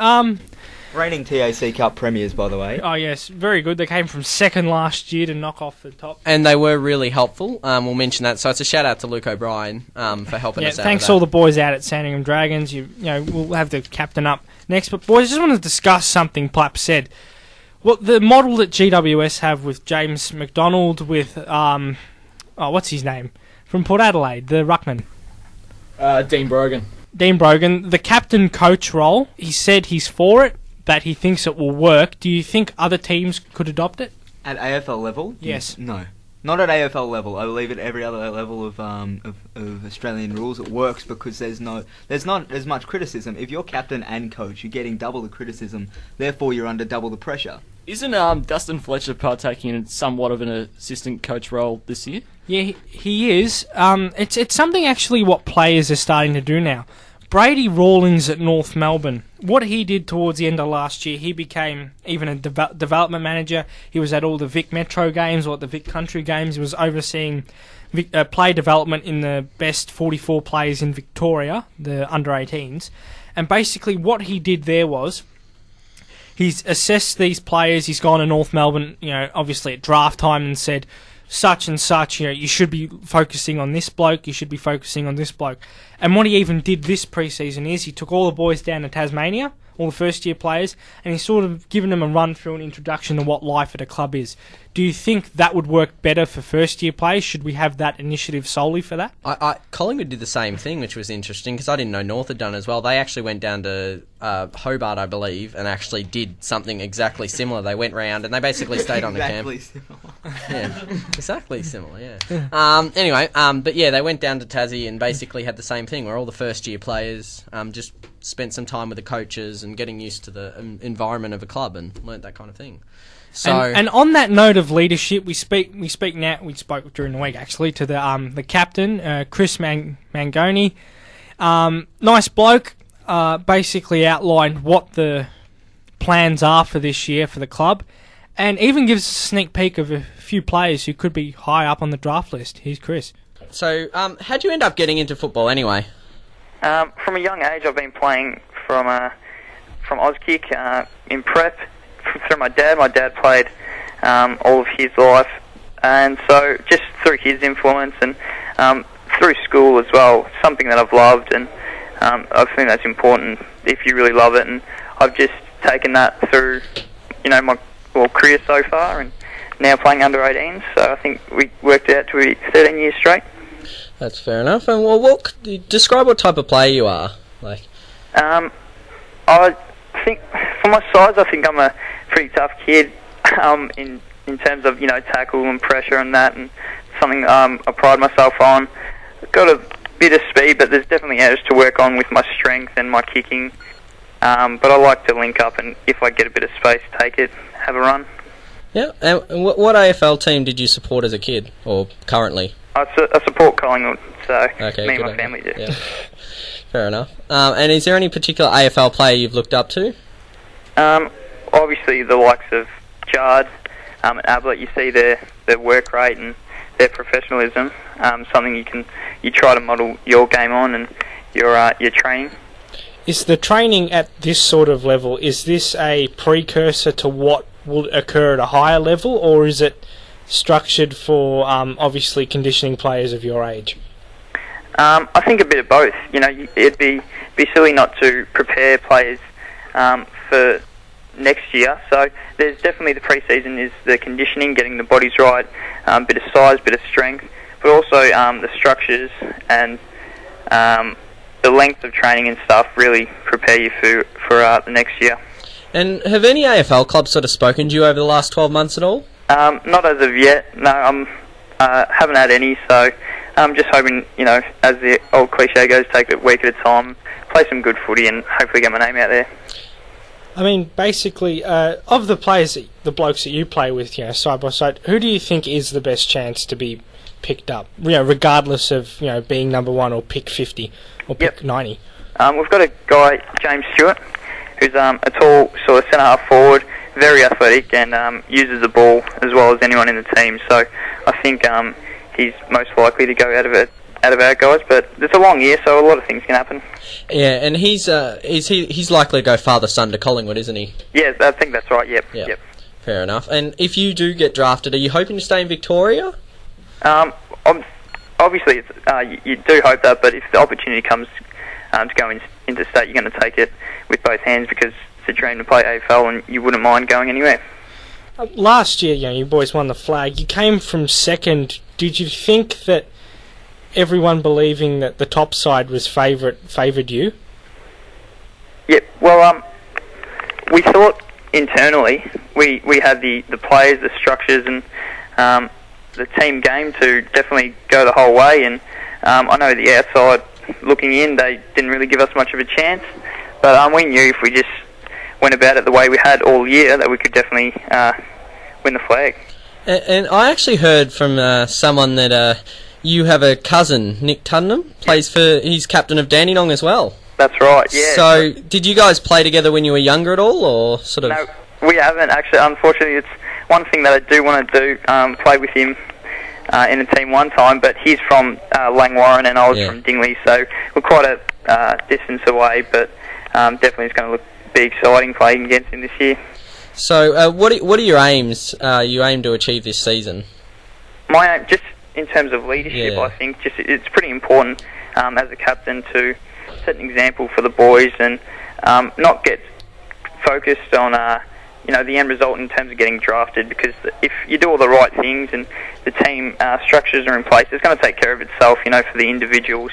S4: Reigning TAC Cup premiers, by the way.
S1: Oh yes, very good. They came from second last year to knock off the top.
S2: And they were really helpful. We'll mention that. So it's a shout out to Luke O'Brien for helping us out.
S1: Thanks
S2: with
S1: to all the boys out at Sandringham Dragons. We'll have the captain up next. But boys, I just want to discuss something Plapp said. Well, the model that GWS have with James McDonald, with what's his name from Port Adelaide, the ruckman.
S3: Dean Brogan.
S1: Dean Brogan, the captain coach role. He said he's for it, that he thinks it will work. Do you think other teams could adopt it?
S4: At AFL level?
S1: Yes.
S4: No. Not at AFL level. I believe at every other level of Australian rules it works because there's not as much criticism. If you're captain and coach, you're getting double the criticism. Therefore, you're under double the pressure.
S3: Isn't Dustin Fletcher partaking in somewhat of an assistant coach role this year?
S1: Yeah, he is. It's something actually what players are starting to do now. Brady Rawlings at North Melbourne, what he did towards the end of last year, he became even a development manager. He was at all the Vic Metro games or at the Vic Country games. He was overseeing play development in the best 44 players in Victoria, the under-18s. And basically what he did there was he's assessed these players. He's gone to North Melbourne, obviously at draft time and said, such and such, you should be focusing on this bloke, you should be focusing on this bloke. And what he even did this pre-season is he took all the boys down to Tasmania, all the first-year players, and he's sort of given them a run-through and introduction to what life at a club is. Do you think that would work better for first-year players? Should we have that initiative solely for that?
S2: Collingwood did the same thing, which was interesting, because I didn't know North had done as well. They actually went down to Hobart, I believe, and actually did something exactly similar. They went round, and they basically stayed on the camp.
S4: Exactly similar.
S2: Yeah, exactly similar, yeah. Anyway, but yeah, they went down to Tassie and basically had the same thing, where all the first-year players just spent some time with the coaches and getting used to the environment of a club and learnt that kind of thing. So,
S1: and on that note of leadership, we spoke during the week actually to the captain, Chris Mangoni. Nice bloke. Basically outlined what the plans are for this year for the club, and even gives us a sneak peek of a few players who could be high up on the draft list. Here's Chris.
S8: So, how'd you end up getting into football anyway?
S19: From a young age, I've been playing from Auskick in prep through my dad. My dad played all of his life, and so just through his influence and through school as well, something that I've loved, and I think that's important if you really love it. And I've just taken that through, my career so far, and now playing under 18s. So I think we worked out to be 13 years straight.
S8: That's fair enough. And describe what type of player you are. Like,
S19: I think for my size, I think I'm a pretty tough kid. In terms of tackle and pressure and that, and something I pride myself on. Got a bit of speed, but there's definitely areas to work on with my strength and my kicking. But I like to link up, and if I get a bit of space, take it, have a run.
S8: Yeah. And what AFL team did you support as a kid, or currently?
S19: I support Collingwood, so
S8: okay,
S19: me and my family do.
S8: Yeah. Fair enough. And is there any particular AFL player you've looked up to?
S19: Obviously, the likes of Jard and Ablett. You see their work rate and their professionalism. Something you try to model your game on and your training.
S1: Is the training at this sort of level, is this a precursor to what will occur at a higher level, or is it structured for obviously conditioning players of your age?
S19: I think a bit of both. It'd be silly not to prepare players for next year. So there's definitely the pre-season is the conditioning, getting the bodies right, bit of size, bit of strength, but also the structures and the length of training and stuff really prepare you for the next year.
S8: And have any AFL clubs sort of spoken to you over the last 12 months at all?
S19: Not as of yet. No, haven't had any. So I'm just hoping, as the old cliche goes, take it a week at a time, play some good footy, and hopefully get my name out there.
S1: I mean, basically, of the players, the blokes that you play with, side by side, who do you think is the best chance to be picked up, regardless of being number 1 or pick 50 or pick 90?
S19: We've got a guy, James Stewart, who's a tall sort of centre half forward, very athletic, and uses the ball as well as anyone in the team. So I think he's most likely to go out of our guys. But it's a long year, so a lot of things can happen.
S8: Yeah, and he's likely to go farther son to Collingwood, isn't he?
S19: Yeah, I think that's right. Yep.
S8: Fair enough. And if you do get drafted, are you hoping to stay in Victoria?
S19: Obviously, you do hope that, but if the opportunity comes to go into state, you're going to take it with both hands because it's a dream to play AFL and you wouldn't mind going anywhere.
S1: Last year, you boys won the flag. You came from second. Did you think that everyone believing that the top side was favoured you?
S19: Yeah, well, we thought internally we had the players, the structures, and the team game to definitely go the whole way. And I know the outside looking in, they didn't really give us much of a chance. But we knew if we just went about it the way we had all year that we could definitely win the flag.
S8: And I actually heard from someone that you have a cousin, Nick Tuddenham, he's captain of Dandenong as well.
S19: That's right, yeah.
S8: So, did you guys play together when you were younger at all, or sort of?
S19: No, we haven't actually. Unfortunately, it's one thing that I do want to do, play with him in a team one time, but he's from Langwarrin and I was from Dingley, so we're quite a distance away, but definitely it's going to be exciting playing against him this year.
S8: So, what are your aims you aim to achieve this season?
S19: My aim, just in terms of leadership, I think it's pretty important as a captain to set an example for the boys and not get focused on the end result in terms of getting drafted, because if you do all the right things and the team structures are in place, it's going to take care of itself, for the individuals.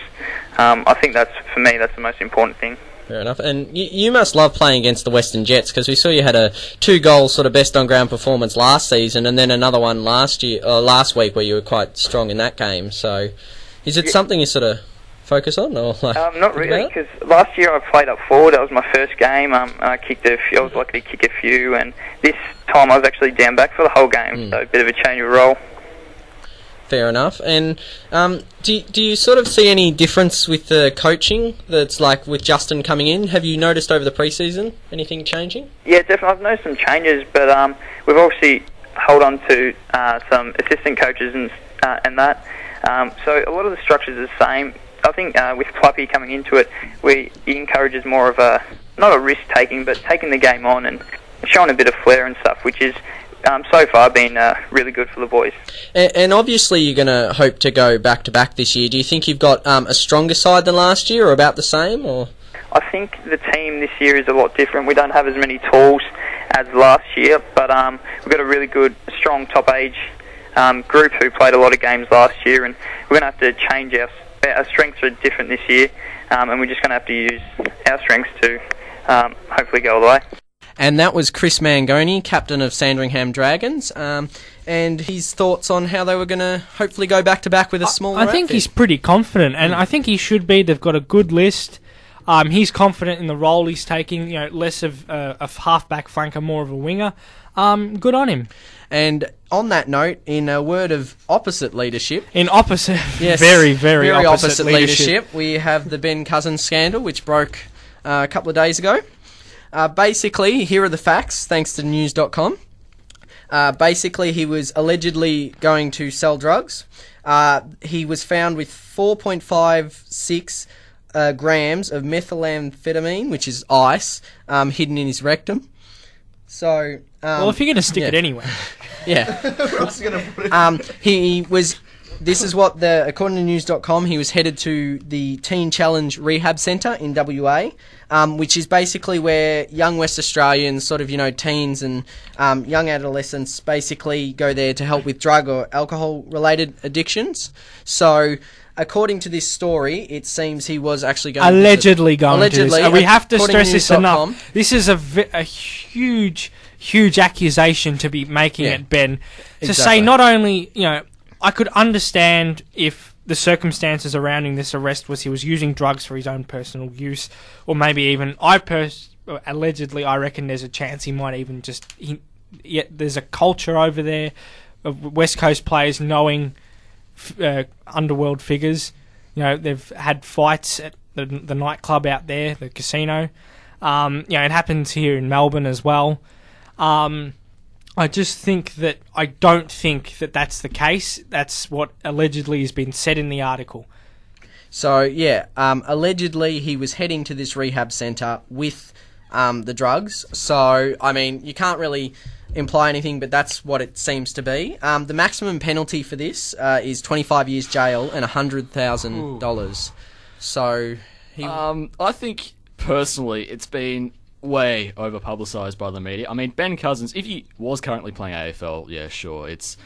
S19: I think that's the most important thing.
S8: Fair enough. And you must love playing against the Western Jets, because we saw you had a 2-goal sort of best on ground performance last season, and then another one last week where you were quite strong in that game. So, is it something you sort of focus on, or
S19: not really? Because last year I played up forward. That was my first game. I kicked a few. I was lucky to kick a few, and this time I was actually down back for the whole game. So a bit of a change of role.
S8: Fair enough. And do you sort of see any difference with the coaching that's like with Justin coming in? Have you noticed over the pre-season anything changing?
S19: Yeah, definitely. I've noticed some changes, but we've obviously held on to some assistant coaches and that. So a lot of the structures are the same. I think with Plappy coming into it, he encourages more of not a risk-taking, but taking the game on and showing a bit of flair and stuff, which is so far been really good for the boys.
S8: And obviously you're going to hope to go back-to-back this year. Do you think you've got a stronger side than last year, or about the same? Or
S19: I think the team this year is a lot different. We don't have as many tools as last year, but we've got a really good, strong top-age group who played a lot of games last year, and we're going to have to change our strengths are different this year, and we're just going to have to use our strengths to hopefully go all the way.
S8: And that was Chris Mangoni, captain of Sandringham Dragons, and his thoughts on how they were going to hopefully go back-to-back with a smaller
S1: I think
S8: outfit.
S1: he's pretty confident, and I think he should be. They've got a good list. He's confident in the role he's taking, less of a half-back flanker, more of a winger. Good on him.
S8: And on that note, in a word of opposite leadership...
S1: Yes, very, very opposite leadership.
S8: We have the Ben Cousins scandal, which broke a couple of days ago. Basically, here are the facts, thanks to news.com. Basically, he was allegedly going to sell drugs. He was found with 4.56 grams of methamphetamine, which is ice, hidden in his rectum. So...
S1: well, if you're going to stick it anyway.
S8: Yeah.
S5: Where else are you going to put it?
S8: He was... This is what according to news.com, he was headed to the Teen Challenge Rehab Centre in WA, which is basically where young West Australians, sort of, teens and young adolescents basically go there to help with drug or alcohol-related addictions. So, according to this story, it seems he was actually going
S1: allegedly
S8: to
S1: this. We have to stress this enough. This is a huge accusation to be making at Ben. To say not only, I could understand if the circumstances surrounding this arrest was he was using drugs for his own personal use, or maybe even allegedly, I reckon there's a chance he might even there's a culture over there of West Coast players knowing underworld figures. You know, they've had fights at the nightclub out there, the casino. You know, it happens here in Melbourne as well. I just think that I don't think that that's the case. That's what allegedly has been said in the article.
S8: So, yeah, allegedly he was heading to this rehab centre with the drugs. So, I mean, you can't really imply anything, but that's what it seems to be. The maximum penalty for this is 25 years jail and $100,000. So,
S3: I think, personally, it's been way over-publicised by the media. I mean, Ben Cousins, if he was currently playing AFL, yeah, sure, it's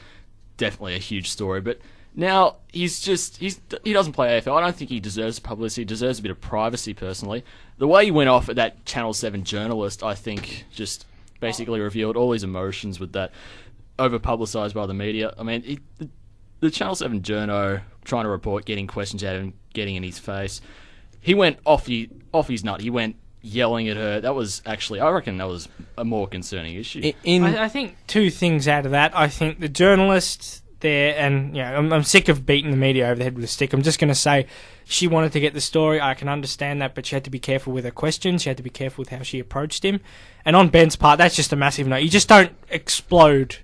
S3: definitely a huge story, but now he doesn't play AFL. I don't think he deserves publicity. He deserves a bit of privacy, personally. The way he went off at that Channel 7 journalist, I think, just basically revealed all his emotions with that, over-publicised by the media. I mean, the Channel 7 journo trying to report, getting questions out of him, getting in his face. He went off his nut. He went yelling at her. That was actually, I reckon that was a more concerning issue.
S1: I think two things out of that. I think the journalist there, and you know, I'm sick of beating the media over the head with a stick. I'm just going to say she wanted to get the story. I can understand that, but she had to be careful with her questions. She had to be careful with how she approached him. And on Ben's part, that's just a massive no. You just don't explode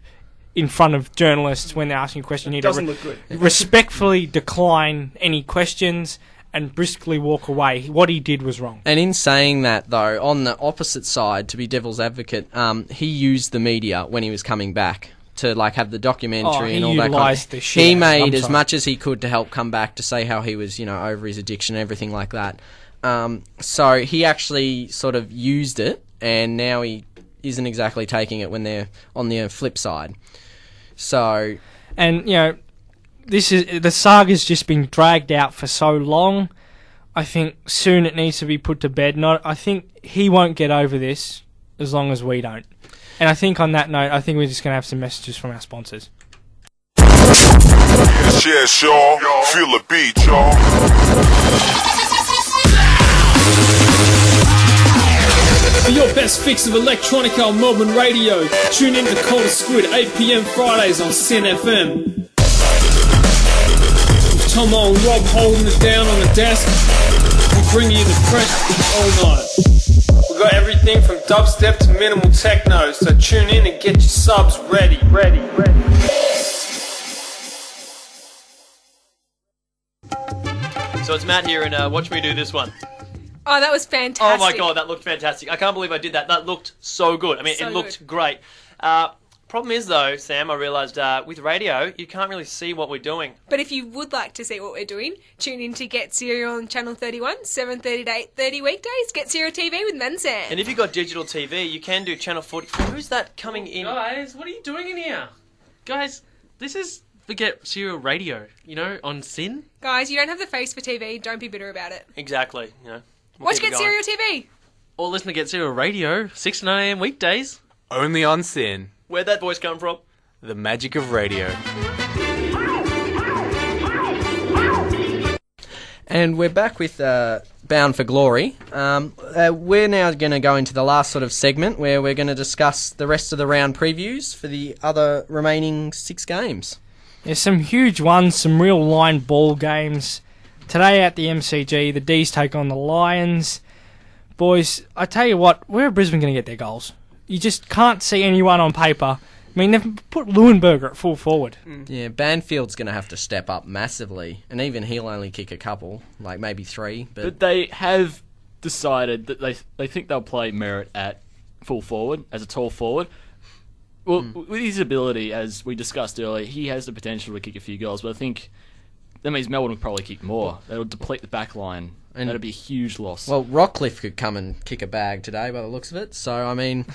S1: in front of journalists when they're asking a question. You need
S5: doesn't look good.
S1: Respectfully decline any questions and briskly walk away. What he did was wrong.
S8: And in saying that, though, on the opposite side, to be devil's advocate, he used the media when he was coming back to like have the documentary and all that kind of. He made as much as he could to help come back to say how he was, you know, over his addiction and everything like that. So he actually sort of used it, and now he isn't exactly taking it when they're on the flip side. So,
S1: and you know, the saga's just been dragged out for so long. I think soon it needs to be put to bed. I think he won't get over this as long as we don't. And I think on that note, I think we're just going to have some messages from our sponsors.
S20: Yes, y'all. Feel the beat, y'all.
S21: For your best fix of electronica on Melbourne radio, tune in to Cold Squid 8 PM Fridays on Sin FM. With Tomo and Rob holding it down on the desk, we bring you the fresh all night. We got everything from dubstep to minimal techno, so tune in and get your subs ready.
S22: So it's Matt here, and watch me do this one.
S10: Oh, that was fantastic.
S22: Oh my god, that looked fantastic. I can't believe I did that. That looked so good. I mean, it looked great. Problem is, though, Sam, I realised with radio, you can't really see what we're doing.
S10: But if you would like to see what we're doing, tune in to Get Serial on Channel 31, 7:30 to 8:30 weekdays. Get Serial TV with Men Sam.
S22: And if you've got digital TV, you can do Channel 40. Who's that coming in?
S23: Guys, what are you doing in here? Guys, this is the Get Serial radio, you know, on Sin.
S10: Guys, you don't have the face for TV. Don't be bitter about it.
S22: Exactly, you know.
S10: Watch Get Serial TV.
S23: Or listen to Get Serial radio, 6 to 9 AM weekdays.
S9: Only on Sin.
S22: Where'd that voice come from?
S9: The magic of radio.
S8: And we're back with Bound for Glory. We're now going to go into the last sort of segment where we're going to discuss the rest of the round previews for the other remaining 6 games.
S1: There's some huge ones, some real line ball games. Today at the MCG, the D's take on the Lions. Boys, I tell you what, where are Brisbane going to get their goals? You just can't see anyone on paper. I mean, they've put Leuenberger at full forward.
S8: Yeah, Banfield's going to have to step up massively, and even he'll only kick a couple, like maybe 3.
S3: But they have decided that they think they'll play Merritt at full forward, as a tall forward. Well, with his ability, as we discussed earlier, he has the potential to kick a few goals, but I think that means Melbourne will probably kick more. That'll deplete the back line. And that'd be a huge loss.
S8: Well, Rockcliffe could come and kick a bag today by the looks of it. So, I mean,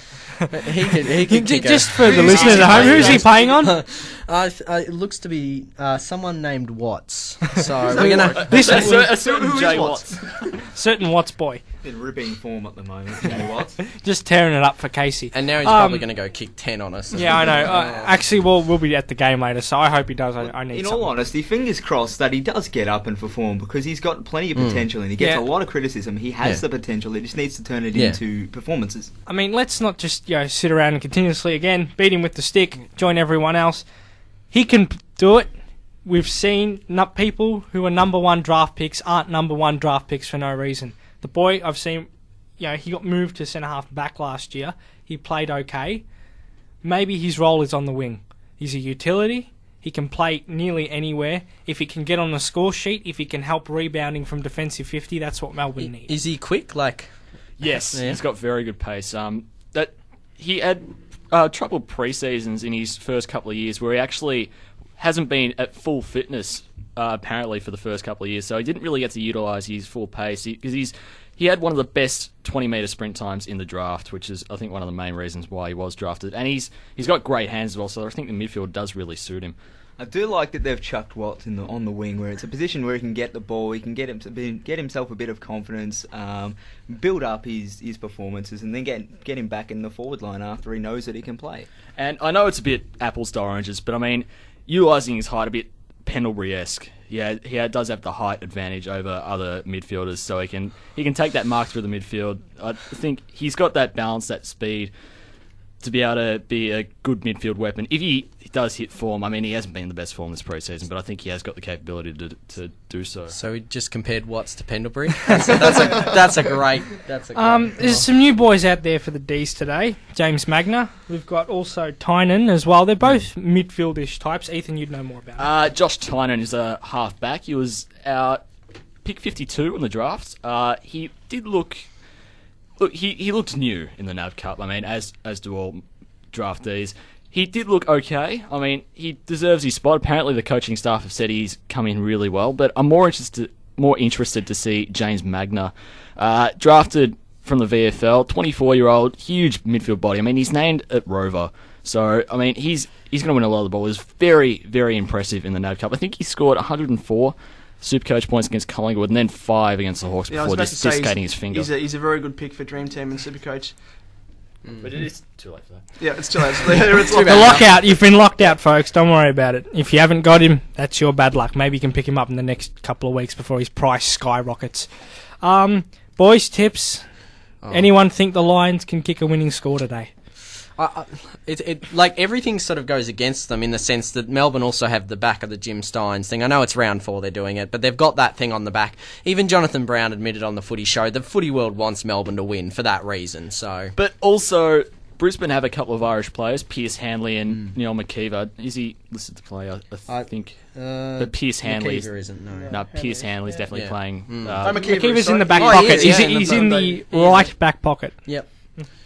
S8: he could kick
S1: just for the listeners at home, who's he paying on?
S8: It looks to be someone named Watts. So,
S1: we're going to...
S3: A certain Jay Watts.
S1: Certain Watts boy.
S4: In ripping form at the moment, Jay Watts.
S1: Just tearing it up for Casey.
S8: And now he's probably going to go kick 10 on us.
S1: Yeah, I know. Actually, we'll be at the game later, so I hope he does. I need
S4: In
S1: something.
S4: all honesty, fingers crossed that he does get up and perform, because he's got plenty of potential and he gets a lot of criticism. He has the potential. He just needs to turn it into performances.
S1: I mean, let's not just sit around and continuously, again, beat him with the stick, join everyone else. He can do it. we've seen people who are number one draft picks aren't number one draft picks for no reason. The boy I've seen, he got moved to centre half back last year. He played okay. Maybe his role is on the wing. He's a utility. He can play nearly anywhere. If he can get on the score sheet, if he can help rebounding from defensive 50, that's what Melbourne need.
S8: Is he quick?
S3: Yes,
S8: Yeah.
S3: he's got very good pace. That he had troubled pre-seasons in his first couple of years where he actually hasn't been at full fitness apparently for the first couple of years, so he didn't really get to utilise his full pace because he had one of the best 20-metre sprint times in the draft, which is I think one of the main reasons why he was drafted. And he's got great hands as well, so I think the midfield does really suit him.
S4: I do like that they've chucked Watts on the wing, where it's a position where he can get the ball, he can get himself a bit of confidence, build up his performances, and then get him back in the forward line after he knows that he can play.
S3: And I know it's a bit apples to oranges, but I mean, utilising his height a bit Pendlebury-esque. Yeah, he does have the height advantage over other midfielders, so he can take that mark through the midfield. I think he's got that balance, that speed, to be able to be a good midfield weapon. If he does hit form, I mean, he hasn't been the best form this pre-season, but I think he has got the capability to do so.
S8: So he just compared Watts to Pendlebury. That's a great.
S1: There's some new boys out there for the D's today. James Magner. We've got also Tynan as well. They're both midfieldish types. Ethan, you'd know more about it.
S3: Josh Tynan is a half-back. He was our pick 52 in the draft. He did look... Look, he looked new in the NAB Cup. I mean, as do all draftees. He did look okay. I mean, he deserves his spot. Apparently, the coaching staff have said he's come in really well. But I'm more interested to see James Magner, drafted from the VFL, 24-year-old, huge midfield body. I mean, he's named at Rover, so I mean, he's going to win a lot of the ball. He was very, very impressive in the NAB Cup. I think he scored 104 Supercoach points against Collingwood and then 5 against the Hawks before dislocating his finger.
S5: He's a very good pick for Dream Team and Supercoach.
S3: But it is too late for that.
S5: Yeah, it's too late. It's
S1: The lockout. You've been locked out, folks. Don't worry about it. If you haven't got him, that's your bad luck. Maybe you can pick him up in the next couple of weeks before his price skyrockets. Boys, tips. Anyone think the Lions can kick a winning score today?
S8: Like everything sort of goes against them in the sense that Melbourne also have the back of the Jim Steins thing. I know it's round 4 they're doing it, but they've got that thing on the back. Even Jonathan Brown admitted on the footy show the footy world wants Melbourne to win for that reason. So,
S3: but also Brisbane have a couple of Irish players, Pierce Hanley and Neil McKeever. Is he listed to play? I think. But Pierce Hanley
S8: isn't.
S3: No, Pierce Hanley's definitely playing.
S1: McKeever's in the back pocket. He's in the right back pocket.
S8: Yep.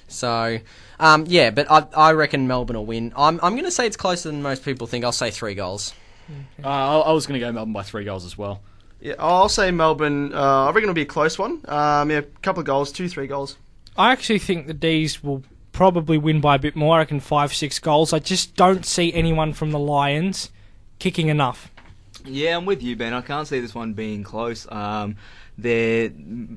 S8: So, but I reckon Melbourne will win. I'm going to say it's closer than most people think. I'll say 3 goals.
S3: I was going to go Melbourne by 3 goals as well.
S5: Yeah, I'll say Melbourne. I reckon it'll be a close one. A couple of goals, 2-3 goals.
S1: I actually think the D's will probably win by a bit more. I reckon 5-6 goals. I just don't see anyone from the Lions kicking enough.
S4: Yeah, I'm with you, Ben. I can't see this one being close. They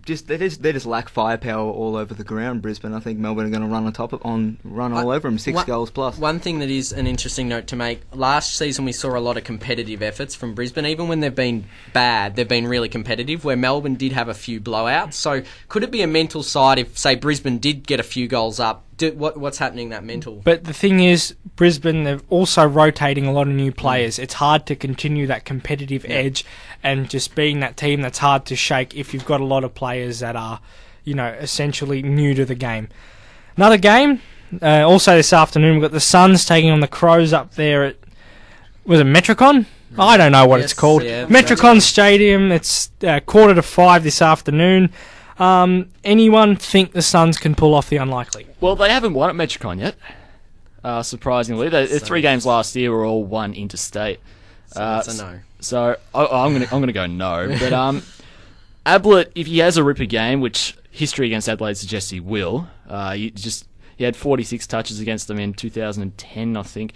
S4: just lack firepower all over the ground. Brisbane, I think Melbourne are going to run all over them. 6 goals plus.
S8: One thing that is an interesting note to make: last season we saw a lot of competitive efforts from Brisbane. Even when they've been bad, they've been really competitive. Where Melbourne did have a few blowouts. So could it be a mental side if, say, Brisbane did get a few goals up? What's happening that mental?
S1: But the thing is, Brisbane, they're also rotating a lot of new players. It's hard to continue that competitive edge and just being that team that's hard to shake if you've got a lot of players that are, essentially new to the game. Another game, also this afternoon, we've got the Suns taking on the Crows up there at, was it Metricon? I don't know what it's called.
S8: Yeah,
S1: Metricon Stadium. It's 4:45 this afternoon. Anyone think the Suns can pull off the unlikely?
S3: Well, they haven't won at Metricon yet. Surprisingly, the 3 games last year were all won interstate.
S8: So that's a no.
S3: So I'm gonna go no. But Ablett, if he has a ripper game, which history against Adelaide suggests he will, he had 46 touches against them in 2010, I think.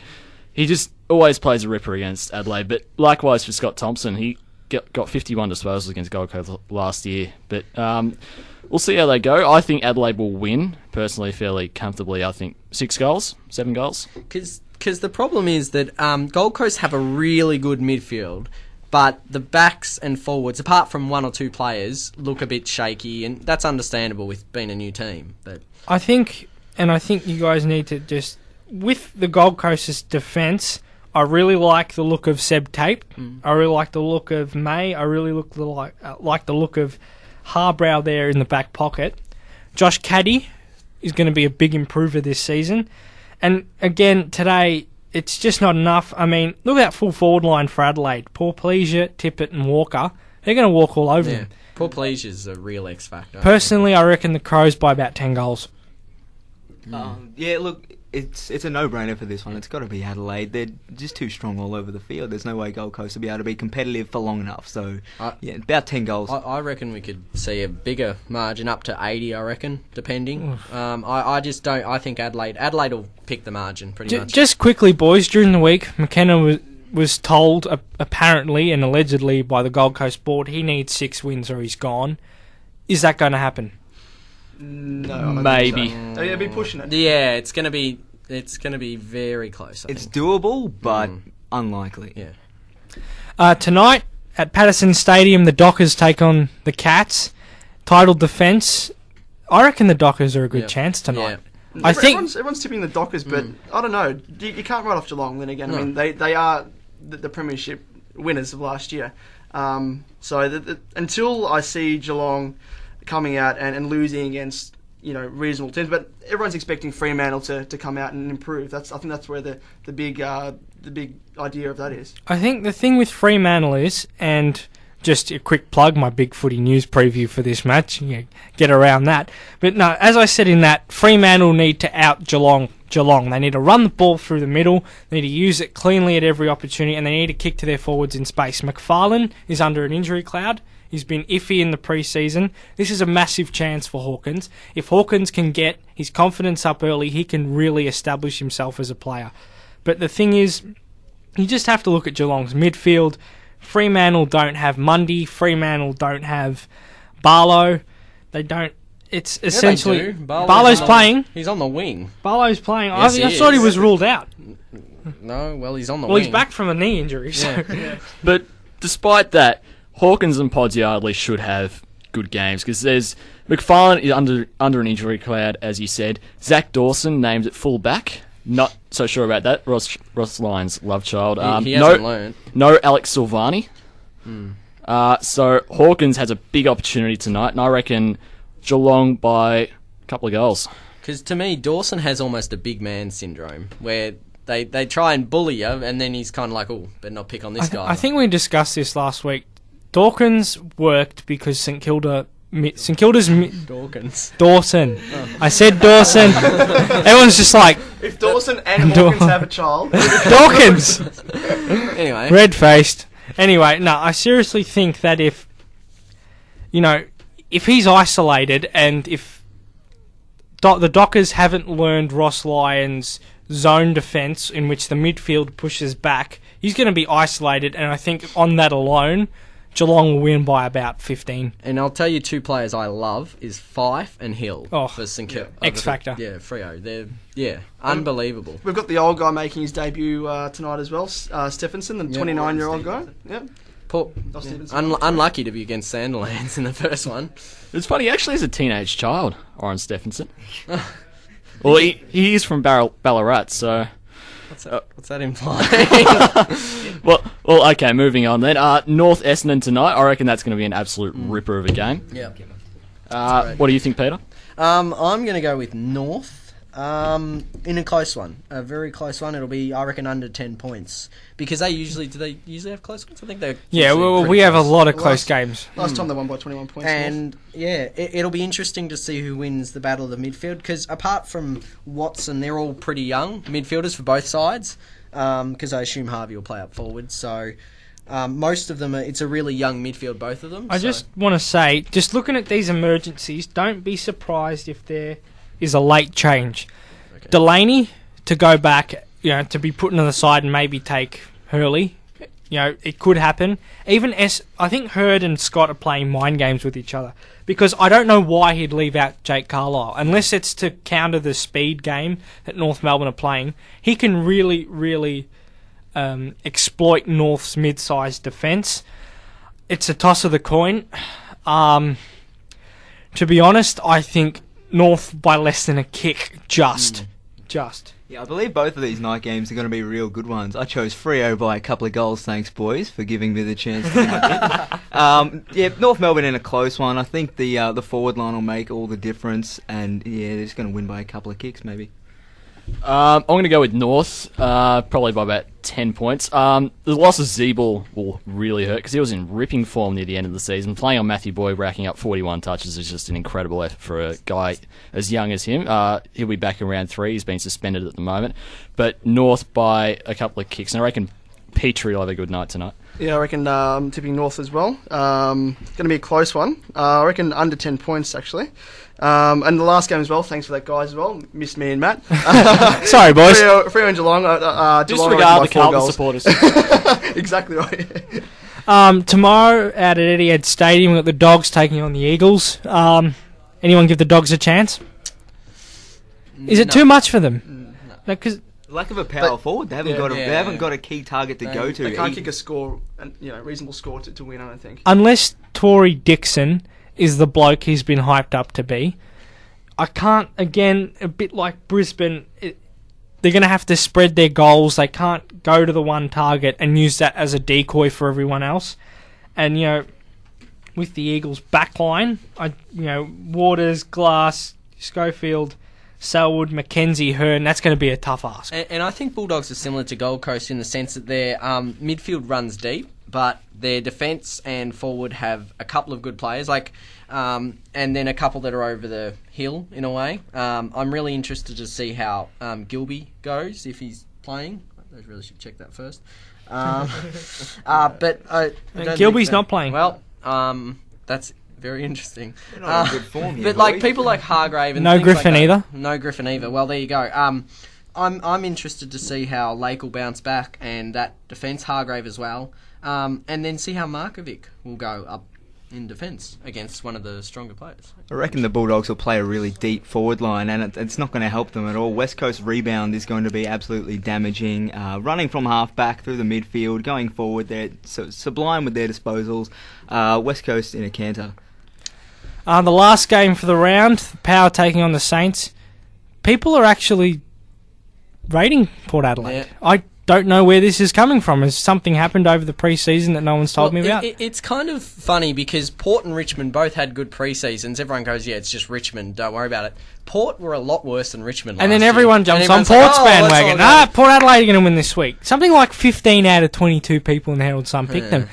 S3: He just always plays a ripper against Adelaide. But likewise for Scott Thompson, he got 51 disposals against Gold Coast last year. But we'll see how they go. I think Adelaide will win, personally, fairly comfortably. I think 6 goals, 7 goals.
S8: Because the problem is that Gold Coast have a really good midfield, but the backs and forwards, apart from 1 or 2 players, look a bit shaky, and that's understandable with being a new team. But
S1: I think you guys need to just, with the Gold Coast's defence, I really like the look of Seb Tate. I really like the look of May. I really like the look of Harbrow there in the back pocket. Josh Caddy is going to be a big improver this season. And again, today, it's just not enough. I mean, look at that full forward line for Adelaide. Paul Pleasure, Tippett and Walker. They're going to walk all over them.
S2: Paul Pleasure's a real X factor.
S1: Personally, I reckon the Crows by about 10 goals.
S4: Yeah, look, it's a no-brainer for this one. It's got to be Adelaide. They're just too strong all over the field. There's no way Gold Coast will be able to be competitive for long enough. So, yeah, about 10 goals.
S2: I reckon we could see a bigger margin, up to 80, I reckon, depending. I just don't... I think Adelaide will pick the margin, pretty much.
S1: Just quickly, boys, during the week, McKenna was told, apparently and allegedly by the Gold Coast board, he needs 6 wins or he's gone. Is that going to happen?
S5: No, I don't
S3: Maybe.
S5: think so. They'll be pushing it.
S2: Yeah, it's gonna be very close.
S4: It's doable, but unlikely.
S2: Yeah.
S1: Tonight at Patterson Stadium, the Dockers take on the Cats. Titled defence. I reckon the Dockers are a good chance tonight.
S2: Yeah.
S1: I think
S5: everyone's tipping the Dockers, but I don't know. You can't write off Geelong. Then again, I mean they are the premiership winners of last year. So until I see Geelong coming out and losing against reasonable teams, but everyone's expecting Fremantle to come out and improve. I think that's where the big idea of that is.
S1: I think the thing with Fremantle is, and just a quick plug, my big footy news preview for this match, get around that. But no, as I said in that, Fremantle need to out Geelong. They need to run the ball through the middle, they need to use it cleanly at every opportunity, and they need to kick to their forwards in space. McFarlane is under an injury cloud. He's been iffy in the pre-season. This is a massive chance for Hawkins. If Hawkins can get his confidence up early, he can really establish himself as a player. But the thing is, you just have to look at Geelong's midfield. Fremantle don't have Mundy. Fremantle don't have Barlow. They don't. It's essentially...
S2: they do.
S1: Barlow's playing.
S2: He's on the wing.
S1: Barlow's playing.
S2: Yes,
S1: I thought he was ruled out.
S2: No, well, he's on the
S1: wing.
S2: wing.
S1: He's back from a knee injury. So.
S2: Yeah.
S3: But despite that, Hawkins and Pods Yardley should have good games because there's McFarlane is under an injury cloud, as you said. Zach Dawson named at full back. Not so sure about that. Ross Lyons, love child.
S2: He hasn't learned.
S3: No Alex Silvani. So Hawkins has a big opportunity tonight, and I reckon Geelong by a couple of goals.
S2: Because to me, Dawson has almost a big man syndrome, where they try and bully you, and then he's kind of like, oh, better not pick on this guy.
S1: I think we discussed this last week. Dawkins worked because St Kilda's
S2: Dawkins.
S1: Dawson. Oh. I said Dawson. Everyone's just like,
S5: if Dawson and Hawkins have a child,
S1: Dawkins.
S2: Anyway,
S1: red-faced. Anyway, no, I seriously think that if he's isolated and if the Dockers haven't learned Ross Lyons' zone defence in which the midfield pushes back, he's going to be isolated, and I think on that alone, Geelong will win by about 15.
S2: And I'll tell you, 2 players I love is Fife and Hill for St Kilda.
S1: X Factor.
S2: Yeah, Freo. They're unbelievable.
S5: We've got the old guy making his debut tonight as well, Stephenson, the 29-year-old guy. Yep.
S2: Unlucky to be against Sandilands in the first one.
S3: It's funny, he actually is a teenage child, Oren Stephenson. Well, he is from Ballarat, so...
S2: What's that imply?
S3: well, okay, moving on then. North Essendon tonight, I reckon that's going to be an absolute ripper of a game.
S2: Yeah.
S3: What do you think, Peter?
S8: I'm going to go with North. In a close one, a very close one. It'll be, I reckon, under 10 points because do they usually have close ones? I think they.
S1: Yeah, well, we have a lot of close games.
S5: Last time they won by 21 points.
S8: And it'll be interesting to see who wins the battle of the midfield because apart from Watson, they're all pretty young midfielders for both sides. Because I assume Harvey will play up forward, so. Most of them, it's a really young midfield, both of them.
S1: I just want to say, just looking at these emergencies, don't be surprised if there is a late change. Okay. Delaney to go back, to be put on the side and maybe take Hurley. It could happen. Even I think Hurd and Scott are playing mind games with each other because I don't know why he'd leave out Jake Carlisle unless it's to counter the speed game that North Melbourne are playing. He can really, really exploit North's mid-sized defence. It's a toss of the coin. To be honest, I think North by less than a kick, just just.
S4: Yeah, I believe both of these night games are going to be real good ones. I chose Freo by a couple of goals. Thanks, boys, for giving me the chance to do my pick. Yeah, North Melbourne in a close one. I think the forward line will make all the difference, and yeah, they're just going to win by a couple of kicks, maybe.
S3: I'm going to go with North, probably by about 10 points. The loss of Zeeble will really hurt because he was in ripping form near the end of the season. Playing on Matthew Boyd, racking up 41 touches is just an incredible effort for a guy as young as him. He'll be back in round 3. He's been suspended at the moment. But North by a couple of kicks. And I reckon Petrie will have a good night tonight.
S5: Yeah, I reckon I'm tipping North as well. Going to be a close one. I reckon under 10 points, actually. And the last game as well, thanks for that, guys, as well. Missed me and Matt.
S1: Sorry, boys.
S5: Freo and Geelong.
S3: Disregard the Carlton supporters.
S5: Exactly right.
S1: Tomorrow out at Etihad Stadium, we've got the Dogs taking on the Eagles. Anyone give the Dogs a chance? Is it too much for them? No, 'cause
S4: lack of a power forward. They haven't got a key target to go to.
S5: They can't kick a score, reasonable score to win, I don't think.
S1: Unless Tory Dixon is the bloke he's been hyped up to be. I can't, again, a bit like Brisbane, they're going to have to spread their goals. They can't go to the one target and use that as a decoy for everyone else. And, with the Eagles' backline, Waters, Glass, Schofield, Selwood, McKenzie, Hearn, that's going to be a tough ask.
S8: And I think Bulldogs are similar to Gold Coast in the sense that their midfield runs deep, but their defence and forward have a couple of good players, and then a couple that are over the hill in a way. I'm really interested to see how Gilby goes if he's playing. I really should check that first.
S1: Gilby's not playing.
S8: Well, that's very interesting.
S4: They're not in good form here,
S8: but like people like Hargrave and
S1: no
S8: things
S1: Griffin
S8: like that.
S1: either.
S8: No Griffin either. Well, there you go. I'm interested to see how Lake will bounce back and that defence, Hargrave as well. And then see how Markovic will go up in defence against one of the stronger players.
S4: I reckon the Bulldogs will play a really deep forward line, and it's not going to help them at all. West Coast rebound is going to be absolutely damaging. Running from half back through the midfield, going forward, they're sublime with their disposals. West Coast in a canter.
S1: The last game for the round, Power taking on the Saints. People are actually rating Port Adelaide.
S8: Yeah.
S1: I don't know where this is coming from. Has something happened over the pre-season that no one's told me about?
S8: It's kind of funny because Port and Richmond both had good pre-seasons. Everyone goes, yeah, it's just Richmond, don't worry about it. Port were a lot worse than Richmond last
S1: and then
S8: year.
S1: everyone jumps on Port's bandwagon. Port Adelaide are going to win this week. Something like 15 out of 22 people in the Herald Sun picked them.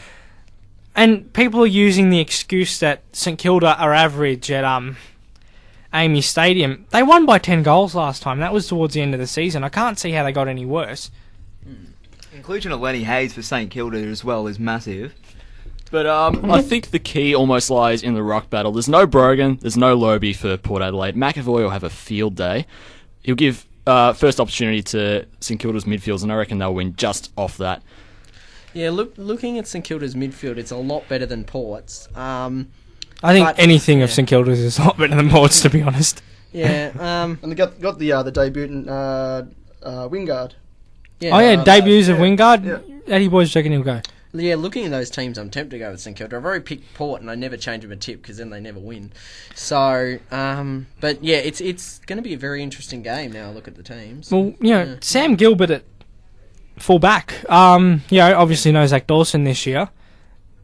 S1: And people are using the excuse that St Kilda are average at Amy Stadium. They won by 10 goals last time. That was towards the end of the season. I can't see how they got any worse.
S4: Inclusion of Lenny Hayes for St Kilda as well is massive.
S3: But I think the key almost lies in the ruck battle. There's no Brogan, there's no Lobie for Port Adelaide. McAvoy will have a field day. He'll give first opportunity to St Kilda's midfields, and I reckon they'll win just off that.
S8: Yeah, looking at St Kilda's midfield, it's a lot better than Port's.
S1: I think anything of St Kilda's is a lot better than Port's, to be honest.
S8: Yeah.
S5: And they got the debutant Wingard.
S8: Yeah.
S1: Debuts of Wingard. Eddie boys reckon he'll go.
S8: Yeah, looking at those teams, I'm tempted to go with St Kilda. I've already picked Port, and I never change them a tip because then they never win. So, but yeah, it's going to be a very interesting game now. I look at the teams.
S1: Well, Sam Gilbert at full back. Obviously no Zach Dawson this year.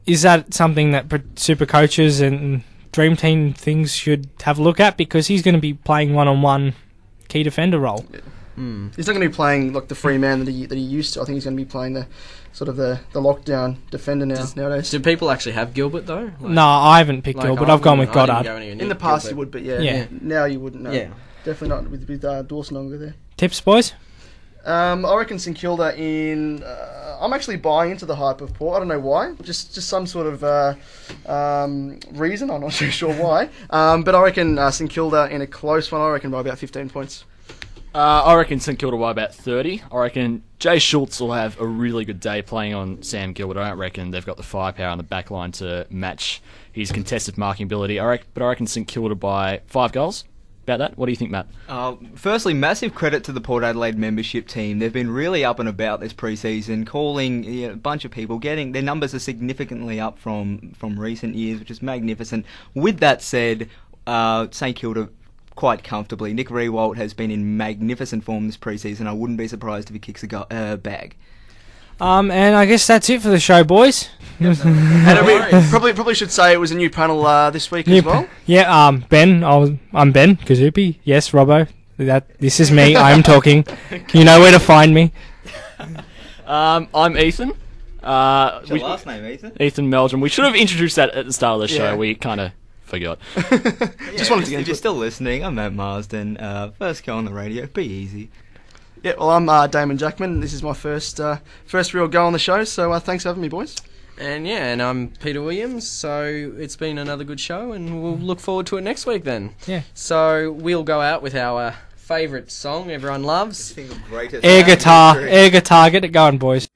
S1: Is that something that super coaches and dream team things should have a look at, because he's going to be playing one-on-one key defender role?
S5: Yeah. He's not going to be playing like the free man that he used to. I think he's going to be playing the lockdown defender nowadays.
S8: Do people actually have Gilbert though?
S1: No, I haven't picked Gilbert. I've gone with Goddard.
S5: In the past you would, but now you wouldn't. No.
S8: Yeah,
S5: definitely not with Dawson over there.
S1: Tips, boys?
S5: I reckon St Kilda in. I'm actually buying into the hype of Port. I don't know why. Just some sort of reason. I'm not too sure why. But I reckon St Kilda in a close one. I reckon by about 15 points.
S3: I reckon St Kilda by about 30. I reckon Jay Schultz will have a really good day playing on Sam Gilbert. I don't reckon they've got the firepower on the back line to match his contested marking ability. But I reckon St Kilda by 5 goals. About that? What do you think, Matt?
S4: Firstly, massive credit to the Port Adelaide membership team. They've been really up and about this pre-season, calling a bunch of people, getting their numbers are significantly up from recent years, which is magnificent. With that said, St Kilda quite comfortably. Nick Riewoldt has been in magnificent form this pre-season. I wouldn't be surprised if he kicks a bag.
S1: And I guess that's it for the show, boys.
S5: And we probably should say it was a new panel this week as well.
S1: Ben. I'm Ben Kazupi. Yes, Robbo. This is me. I'm talking. You know where to find me.
S3: I'm Ethan.
S4: What's your last name, Ethan?
S3: Ethan Meldrum. We should have introduced that at the start of the show.
S4: Yeah.
S3: We kind of forgot.
S4: Just wanted to get. If you're still listening, I'm Matt Marsden. First go on the radio. Be easy.
S5: Yeah, well, I'm Damon Jackman. This is my first real go on the show, so thanks for having me, boys.
S8: And I'm Peter Williams, so it's been another good show, and we'll look forward to it next week then.
S1: Yeah.
S8: So we'll go out with our favourite song everyone loves.
S1: Air guitar, get it going, boys.